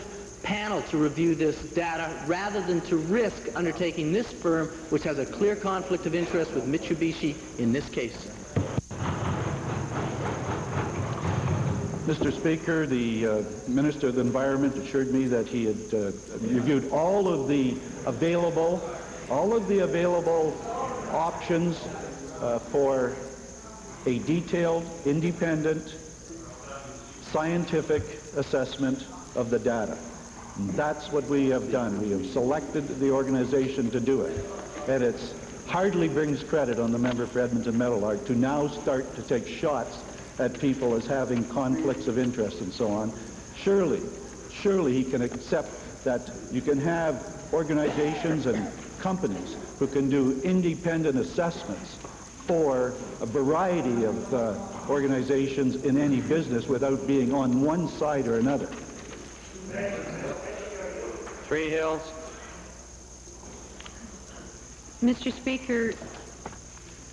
panel to review this data rather than to risk undertaking this firm, which has a clear conflict of interest with Mitsubishi in this case? Mr. Speaker, the Minister of the Environment assured me that he had reviewed all of the available options for a detailed, independent, scientific assessment of the data. And that's what we have done. We have selected the organization to do it. And it hardly brings credit on the member for Edmonton Meadowlark to now start to take shots at people as having conflicts of interest and so on. Surely he can accept that you can have organizations and companies who can do independent assessments for a variety of organizations in any business without being on one side or another. Three Hills. Mr. Speaker,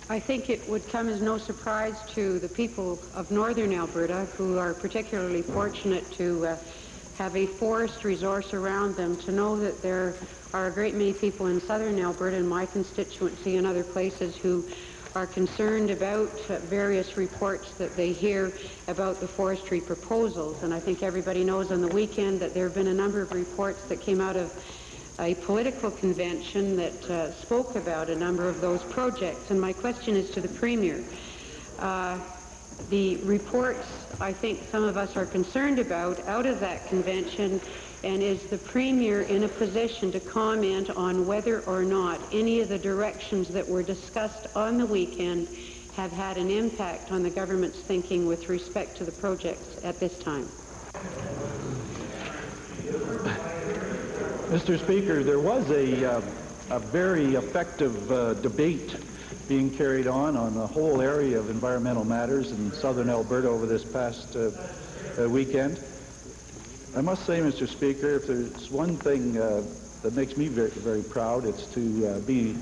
I think it would come as no surprise to the people of northern Alberta, who are particularly fortunate to have a forest resource around them, to know that there are a great many people in southern Alberta, in my constituency and other places, who are concerned about various reports that they hear about the forestry proposals. And I think everybody knows on the weekend that there have been a number of reports that came out of a political convention that spoke about a number of those projects. And my question is to the Premier. The reports I think some of us are concerned about out of that convention, and is the Premier in a position to comment on whether or not any of the directions that were discussed on the weekend have had an impact on the government's thinking with respect to the projects at this time? Mr. Speaker, there was a very effective debate being carried on the whole area of environmental matters in southern Alberta over this past weekend. I must say, Mr. Speaker, if there's one thing that makes me very, very proud, it's to be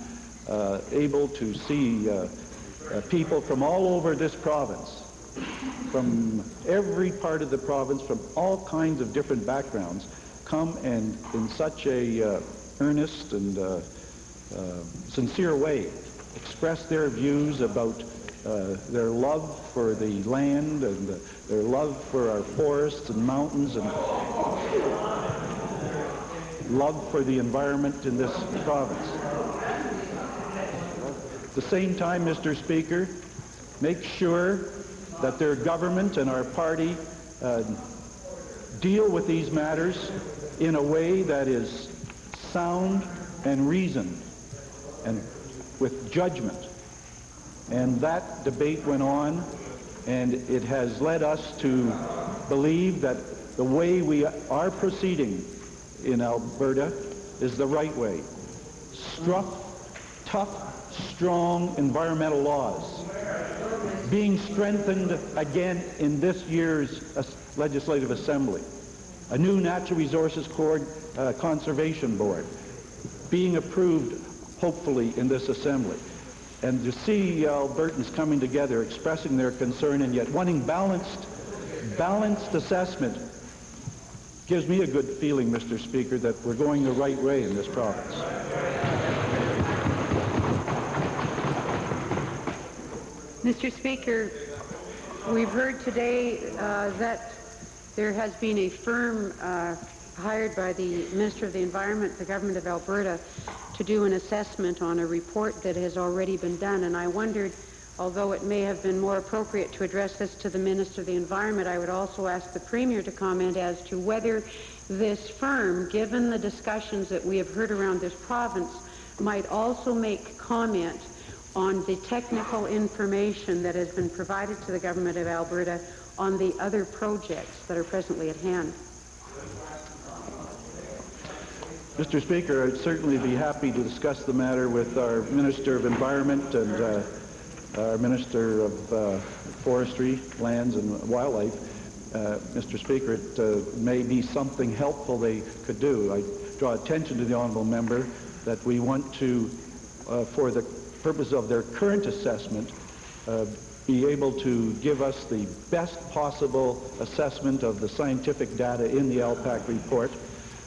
able to see people from all over this province, from every part of the province, from all kinds of different backgrounds, come and in such a earnest and sincere way express their views about their love for the land and their love for our forests and mountains and love for the environment in this province. At the same time, Mr. Speaker, make sure that their government and our party deal with these matters in a way that is sound and reasoned and with judgment. And that debate went on, and it has led us to believe that the way we are proceeding in Alberta is the right way. Tough, strong environmental laws being strengthened again in this year's Legislative Assembly. A new Natural Resources Conservation Board being approved, hopefully, in this Assembly. And to see Albertans coming together, expressing their concern, and yet wanting balanced assessment, gives me a good feeling, Mr. Speaker, that we're going the right way in this province. Mr. Speaker, we've heard today that there has been a firm hired by the Minister of the Environment, the Government of Alberta, to do an assessment on a report that has already been done. And I wondered, although it may have been more appropriate to address this to the Minister of the Environment, I would also ask the Premier to comment as to whether this firm, given the discussions that we have heard around this province, might also make comment on the technical information that has been provided to the Government of Alberta on the other projects that are presently at hand. Mr. Speaker, I'd certainly be happy to discuss the matter with our Minister of Environment and our Minister of Forestry, Lands and Wildlife. Mr. Speaker, it may be something helpful they could do. I draw attention to the honourable member that we want to, for the purpose of their current assessment, be able to give us the best possible assessment of the scientific data in the ALPAC report,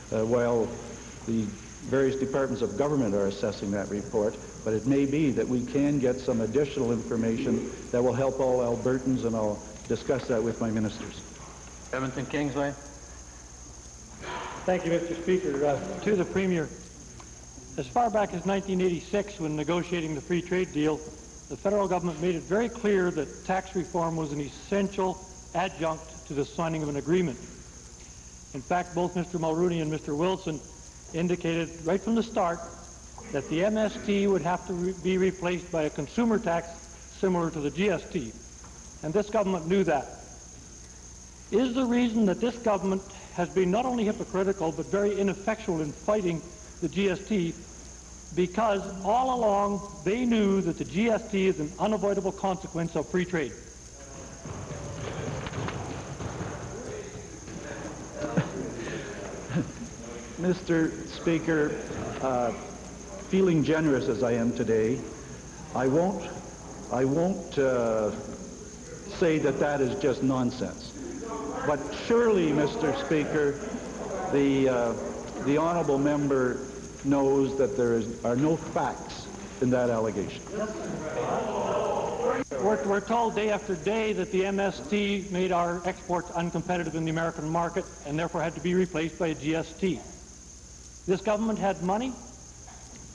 while the various departments of government are assessing that report. But it may be that we can get some additional information that will help all Albertans, and I'll discuss that with my ministers. Edmonton Kingsley. Thank you, Mr. Speaker. To the Premier, as far back as 1986, when negotiating the free trade deal, the federal government made it very clear that tax reform was an essential adjunct to the signing of an agreement. In fact, both Mr. Mulrooney and Mr. Wilson indicated right from the start that the MST would have to be replaced by a consumer tax similar to the GST. And this government knew that. Is the reason that this government has been not only hypocritical but very ineffectual in fighting the GST because all along they knew that the GST is an unavoidable consequence of free trade? Mr. Speaker, feeling generous as I am today, I won't say that that is just nonsense. But surely, Mr. Speaker, the honourable member knows that there are no facts in that allegation. We're told day after day that the MST made our exports uncompetitive in the American market and therefore had to be replaced by a GST. This government had money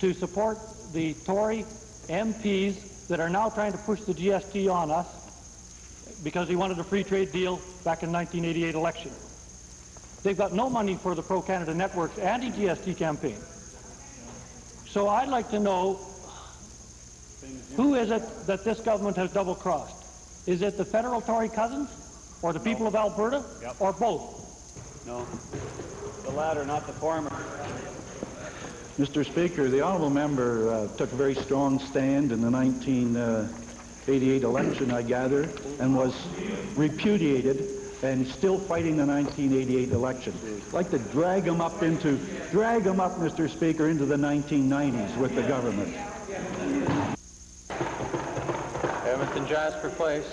to support the Tory MPs that are now trying to push the GST on us because he wanted a free trade deal back in 1988 election. They've got no money for the Pro-Canada Network's anti-GST campaign. So I'd like to know, who is it that this government has double-crossed? Is it the federal Tory cousins, or the people of Alberta, or both? No, the latter, not the former. Mr. Speaker, the honourable member took a very strong stand in the 1988 election, I gather, and was repudiated and still fighting the 1988 election. I'd like to drag him up, Mr. Speaker, into the 1990s with the government. Edmonton Jasper Place.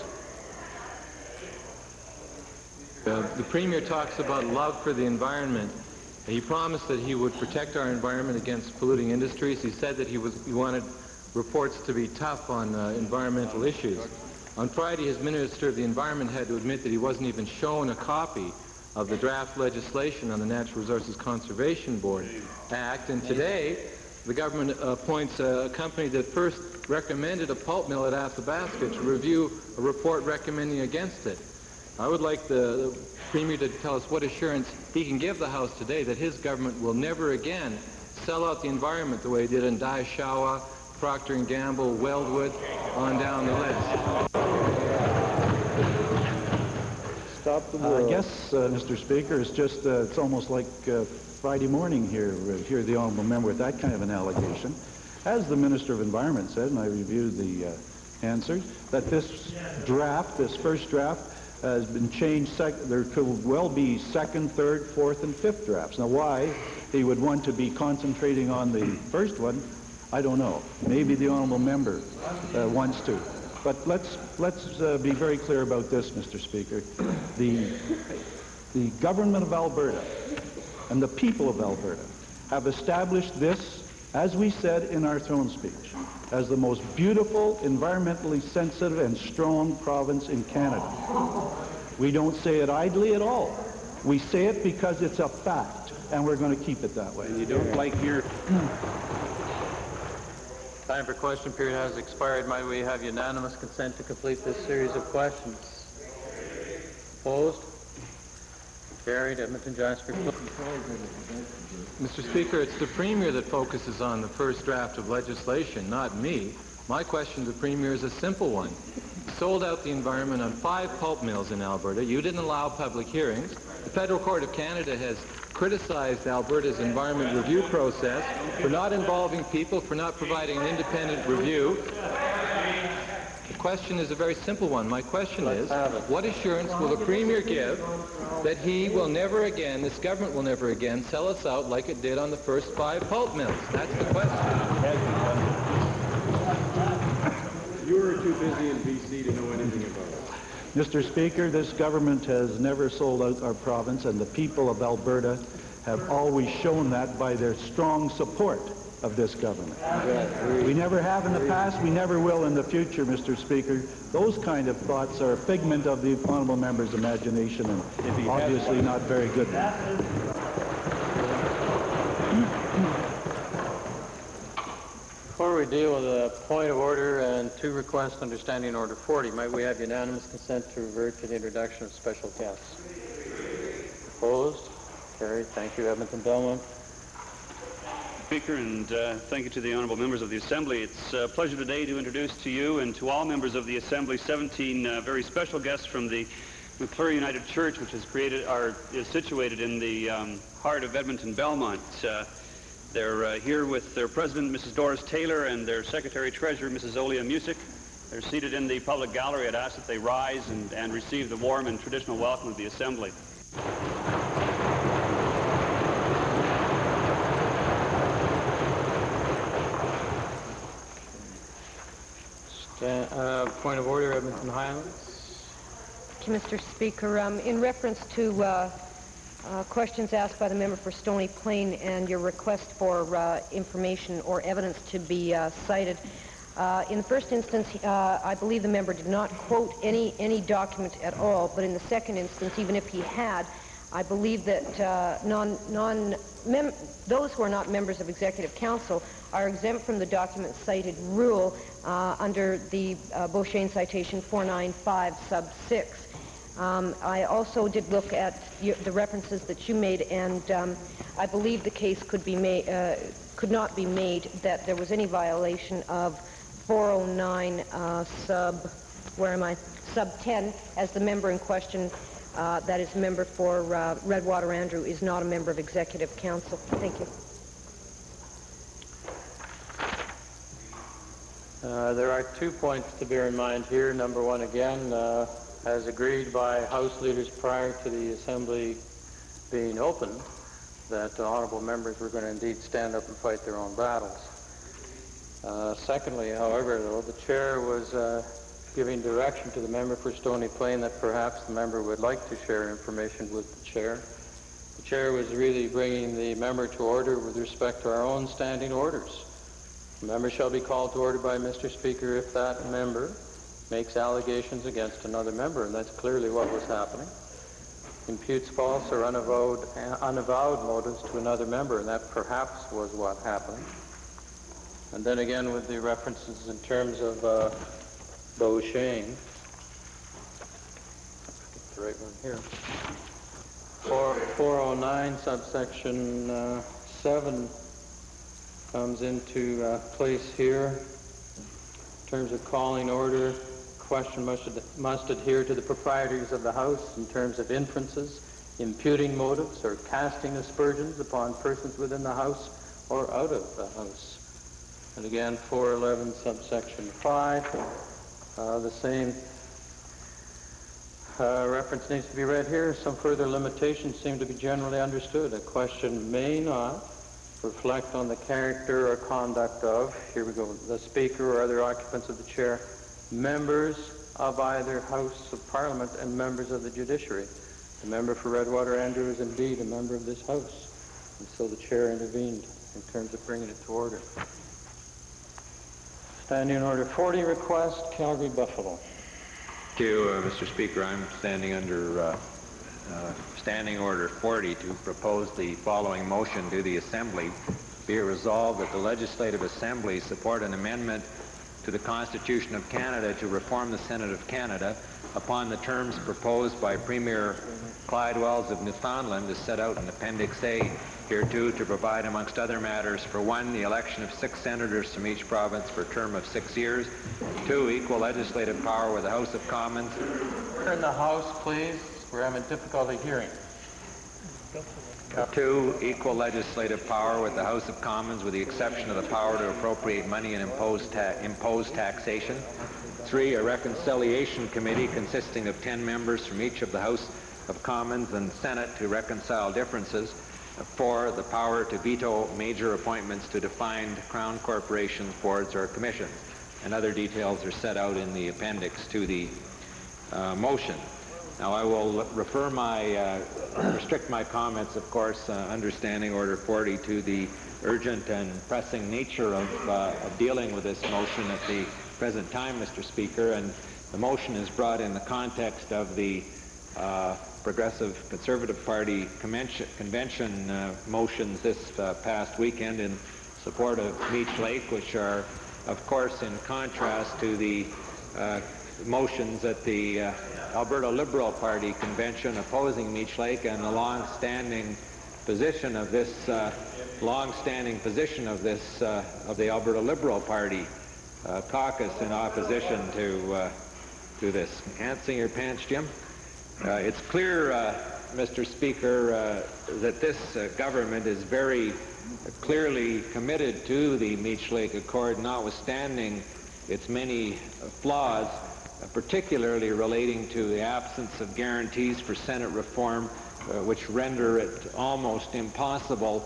The Premier talks about love for the environment. He promised that he would protect our environment against polluting industries. He said that he wanted reports to be tough on environmental issues. On Friday, his Minister of the Environment had to admit that he wasn't even shown a copy of the draft legislation on the Natural Resources Conservation Board Act. And today, the government appoints a company that first recommended a pulp mill at Athabasca to review a report recommending against it. I would like the Premier to tell us what assurance he can give the House today that his government will never again sell out the environment the way it did in Daishawa, Procter & Gamble, Weldwood, on down the list. Stop the world. I guess, Mr. Speaker, it's almost like Friday morning here, hear the honourable member with that kind of an allegation. As the Minister of Environment said, and I reviewed the answers, that this first draft, has been changed. There could well be second, third, fourth, and fifth drafts. Now, why he would want to be concentrating on the first one, I don't know. Maybe the honourable member wants to. But let's be very clear about this, Mr. Speaker. The government of Alberta and the people of Alberta have established this, as we said in our throne speech, as the most beautiful, environmentally sensitive, and strong province in Canada. We don't say it idly at all. We say it because it's a fact, and we're going to keep it that way. And you don't like your... Time for question period has expired. Might we have unanimous consent to complete this series of questions? Opposed? Carried. Edmonton Jasper. Mr. Speaker, it's the Premier that focuses on the first draft of legislation, not me. My question to the Premier is a simple one. You sold out the environment on 5 pulp mills in Alberta. You didn't allow public hearings. The Federal Court of Canada has criticized Alberta's environment review process for not involving people, for not providing an independent review. The question is a very simple one. My question is, what assurance will the Premier give that he will never again, this government will never again, sell us out like it did on the first 5 pulp mills? That's the question. you're too busy in BC to know anything about it. Mr. Speaker, this government has never sold out our province, and the people of Alberta have always shown that by their strong support of this government. We never have in the past, we never will in the future, Mr. Speaker. Those kind of thoughts are a figment of the honourable member's imagination and obviously not very good ones. Before we deal with a point of order and two requests under Standing Order 40, might we have unanimous consent to revert to the introduction of special guests? Opposed? Carried. Thank you. Edmonton Belmont. Speaker, and thank you to the honourable members of the Assembly. It's a pleasure today to introduce to you and to all members of the Assembly 17 very special guests from the McClure United Church, which is situated in the heart of Edmonton Belmont. They're here with their president, Mrs. Doris Taylor, and their secretary-treasurer, Mrs. Olia Music. They're seated in the public gallery. I'd ask that they rise and receive the warm and traditional welcome of the Assembly. Point of order, Edmonton Highlands. Mr. Speaker, in reference to questions asked by the member for Stony Plain and your request for information or evidence to be cited, in the first instance, I believe the member did not quote any document at all, but in the second instance, even if he had, I believe that those who are not members of Executive Council are exempt from the document cited rule under the Beauchesne citation 495 sub 6. I also did look at the references that you made, and I believe the case could not be made that there was any violation of 409 sub 10, as the member in question, that is member for Redwater Andrew, is not a member of Executive Council. Thank you. There are 2 points to bear in mind here. Number one, again, as agreed by House leaders prior to the Assembly being open, that the honourable members were going to indeed stand up and fight their own battles. Secondly, however, though, the chair was giving direction to the member for Stony Plain that perhaps the member would like to share information with the chair. The chair was really bringing the member to order with respect to our own standing orders. The member shall be called to order by Mr. Speaker if that member makes allegations against another member, and that's clearly what was happening. Imputes false or unavowed motives to another member, and that perhaps was what happened. And then again with the references in terms of Beauchesne. The right one here. 409 subsection 7 comes into place here. In terms of calling order, question must adhere to the proprieties of the House in terms of inferences, imputing motives, or casting aspersions upon persons within the House or out of the House. And again, 411 subsection 5, the same reference needs to be read here. Some further limitations seem to be generally understood. A question may not reflect on the character or conduct of, here we go, the Speaker or other occupants of the chair, members of either House of Parliament and members of the judiciary. The member for Redwater Andrew is indeed a member of this House, and so the chair intervened in terms of bringing it to order. Standing Order 40 request, Calgary Buffalo. Thank you, Mr. Speaker. I'm standing under Standing Order 40 to propose the following motion to the Assembly. Be it resolved that the Legislative Assembly support an amendment to the Constitution of Canada to reform the Senate of Canada upon the terms proposed by Premier Clyde Wells of Newfoundland as set out in Appendix A hereto, to provide, amongst other matters, for 1, the election of 6 senators from each province for a term of 6 years, 2, equal legislative power with the House of Commons. In the House, please. We're having difficulty hearing. 2, equal legislative power with the House of Commons with the exception of the power to appropriate money and impose taxation. 3, a reconciliation committee consisting of 10 members from each of the House of Commons and Senate to reconcile differences. 4, the power to veto major appointments to defined Crown corporations, boards, or commissions. and other details are set out in the appendix to the motion. Now, I will restrict my comments, of course, under Standing Order 40 to the urgent and pressing nature of dealing with this motion at the present time, Mr. Speaker, and the motion is brought in the context of the Progressive Conservative Party convention motions this past weekend in support of Meech Lake, which are, of course, in contrast to the motions at the Alberta Liberal Party convention opposing Meech Lake and the long-standing position of this of the Alberta Liberal Party caucus in opposition to this. Answering your pants, Jim? It's clear, Mr. Speaker, that this government is very clearly committed to the Meech Lake Accord, notwithstanding its many flaws, particularly relating to the absence of guarantees for Senate reform, which render it almost impossible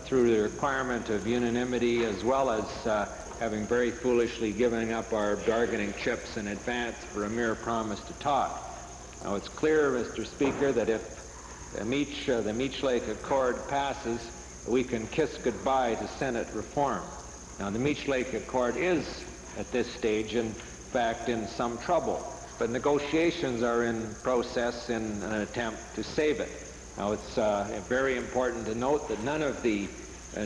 through the requirement of unanimity, as well as having very foolishly given up our bargaining chips in advance for a mere promise to talk. Now, it's clear, Mr. Speaker, that if the Meech Lake Accord passes, we can kiss goodbye to Senate reform. Now, the Meech Lake Accord is, at this stage, in fact, in some trouble, but negotiations are in process in an attempt to save it. Now, it's very important to note that none of the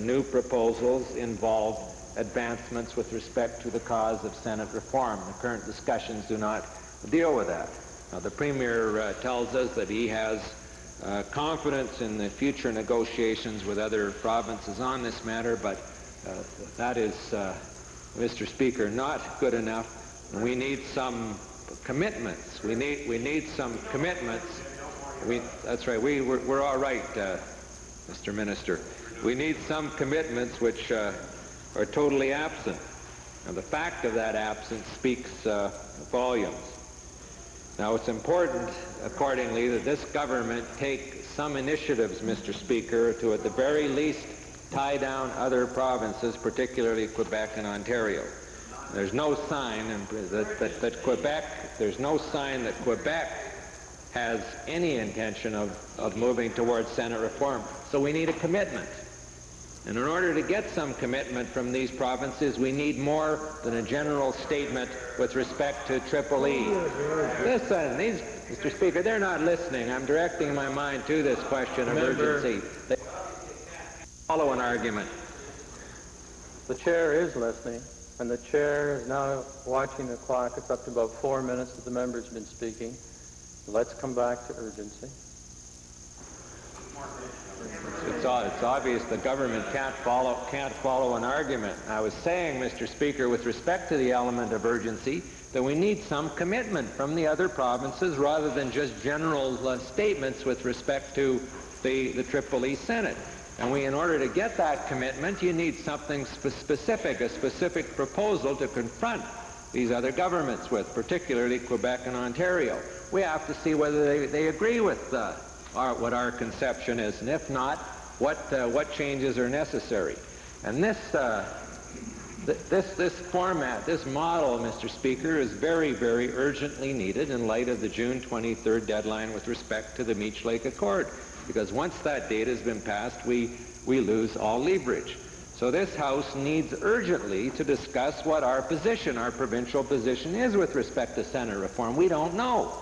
new proposals involve advancements with respect to the cause of Senate reform. The current discussions do not deal with that. Now, the Premier tells us that he has confidence in the future negotiations with other provinces on this matter, but that is, Mr. Speaker, not good enough. We need some commitments. We need some commitments. That's right. We're all right, Mr. Minister. We need some commitments which are totally absent. Now, the fact of that absence speaks volumes. Now, it's important, accordingly, that this government take some initiatives, Mr. Speaker, to at the very least tie down other provinces, particularly Quebec and Ontario. There's no sign that Quebec has any intention of moving towards Senate reform. So we need a commitment. And in order to get some commitment from these provinces, we need more than a general statement with respect to Triple E. Listen, Mr. Speaker, they're not listening. I'm directing my mind to this question of urgency. They follow an argument. The chair is listening, and the chair is now watching the clock. It's up to about 4 minutes that the member's been speaking. Let's come back to urgency. It's obvious the government can't follow an argument. I was saying, Mr. Speaker, with respect to the element of urgency, that we need some commitment from the other provinces rather than just general statements with respect to the Triple E Senate. And in order to get that commitment, you need something specific, a specific proposal to confront these other governments with, particularly Quebec and Ontario. We have to see whether they agree with what our conception is, and if not, what changes are necessary. And this format, this model, Mr. Speaker, is very, very urgently needed in light of the June 23rd deadline with respect to the Meech Lake Accord, because once that date has been passed, we lose all leverage. So this House needs urgently to discuss what our provincial position is with respect to Senate reform. We don't know.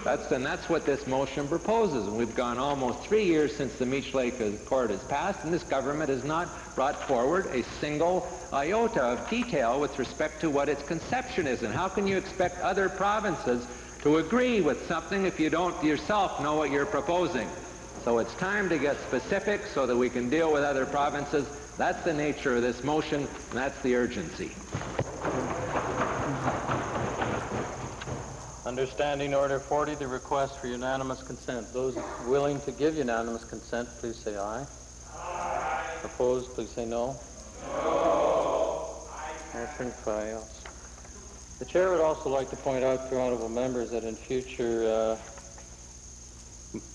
That's what this motion proposes. And we've gone almost 3 years since the Meech Lake Accord has passed, and this government has not brought forward a single iota of detail with respect to what its conception is. And how can you expect other provinces to agree with something if you don't yourself know what you're proposing? So it's time to get specific so that we can deal with other provinces. That's the nature of this motion, and that's the urgency. Under Standing Order 40, the request for unanimous consent. Those willing to give unanimous consent, please say aye. Aye. Opposed, please say no. No. Motion fails. The chair would also like to point out to honorable members that in future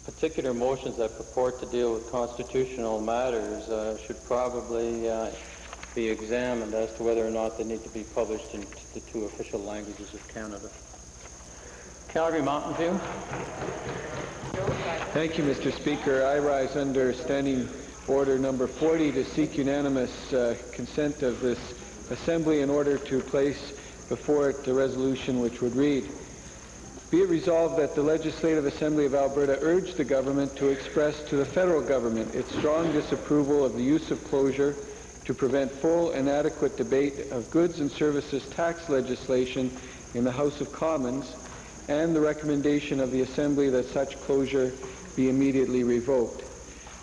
particular motions that purport to deal with constitutional matters should probably be examined as to whether or not they need to be published in the 2 official languages of Canada. Calgary Mountain View. Thank you, Mr. Speaker. I rise under Standing Order number 40 to seek unanimous consent of this Assembly in order to place before it the resolution which would read, be it resolved that the Legislative Assembly of Alberta urge the government to express to the federal government its strong disapproval of the use of closure to prevent full and adequate debate of goods and services tax legislation in the House of Commons, and the recommendation of the Assembly that such closure be immediately revoked.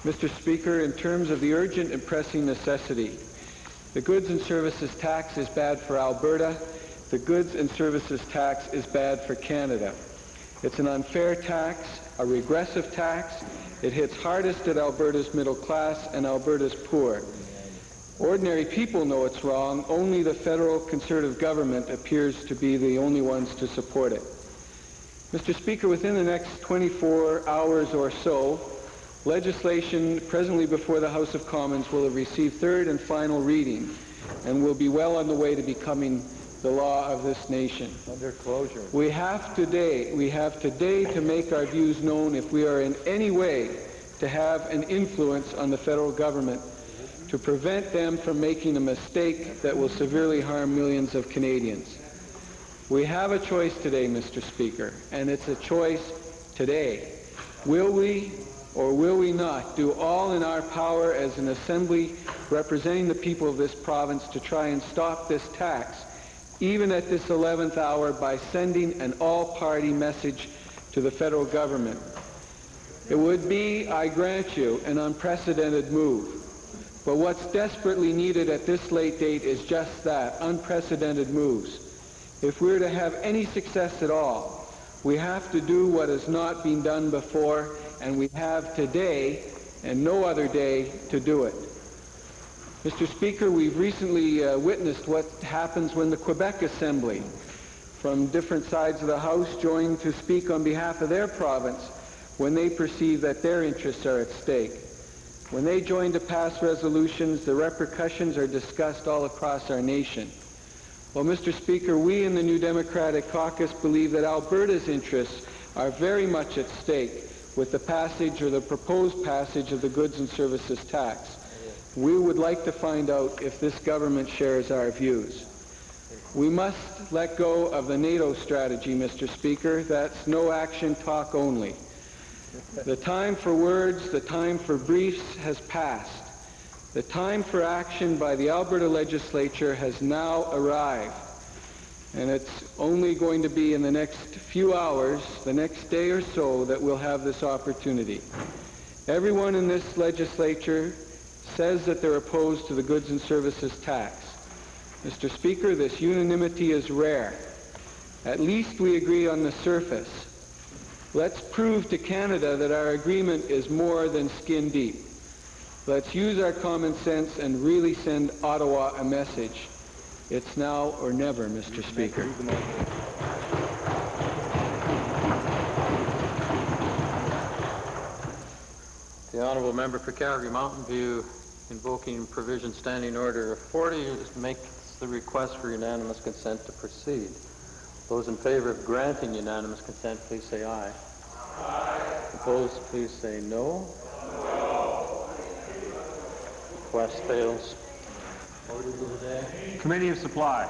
Mr. Speaker, in terms of the urgent and pressing necessity, the goods and services tax is bad for Alberta. The goods and services tax is bad for Canada. It's an unfair tax, a regressive tax. It hits hardest at Alberta's middle class and Alberta's poor. Ordinary people know it's wrong. Only the federal Conservative government appears to be the only ones to support it. Mr. Speaker, within the next 24 hours or so, legislation presently before the House of Commons will have received third and final reading and will be well on the way to becoming the law of this nation. Under closure. We have today to make our views known if we are in any way to have an influence on the federal government to prevent them from making a mistake that will severely harm millions of Canadians. We have a choice today, Mr. Speaker, and it's a choice today. Will we or will we not do all in our power as an Assembly representing the people of this province to try and stop this tax, even at this 11th hour, by sending an all-party message to the federal government? It would be, I grant you, an unprecedented move. But what's desperately needed at this late date is just that, unprecedented moves. If we're to have any success at all, we have to do what has not been done before, and we have today and no other day to do it. Mr. Speaker, we've recently witnessed what happens when the Quebec Assembly, from different sides of the House, join to speak on behalf of their province when they perceive that their interests are at stake. When they join to pass resolutions, the repercussions are discussed all across our nation. Well, Mr. Speaker, we in the New Democratic Caucus believe that Alberta's interests are very much at stake with the passage or the proposed passage of the goods and services tax. We would like to find out if this government shares our views. We must let go of the NATO strategy, Mr. Speaker. That's no action, talk only. The time for words, the time for briefs has passed. The time for action by the Alberta legislature has now arrived. And it's only going to be in the next few hours, the next day or so, that we'll have this opportunity. Everyone in this legislature says that they're opposed to the goods and services tax. Mr. Speaker, this unanimity is rare. At least we agree on the surface. Let's prove to Canada that our agreement is more than skin deep. Let's use our common sense and really send Ottawa a message. It's now or never, Mr. Speaker. The Honourable Member for Calgary Mountain View, invoking Provision Standing Order 40, makes the request for unanimous consent to proceed. Those in favour of granting unanimous consent, please say aye. Aye. Opposed, please say no. No. Request fails. Committee of Supply.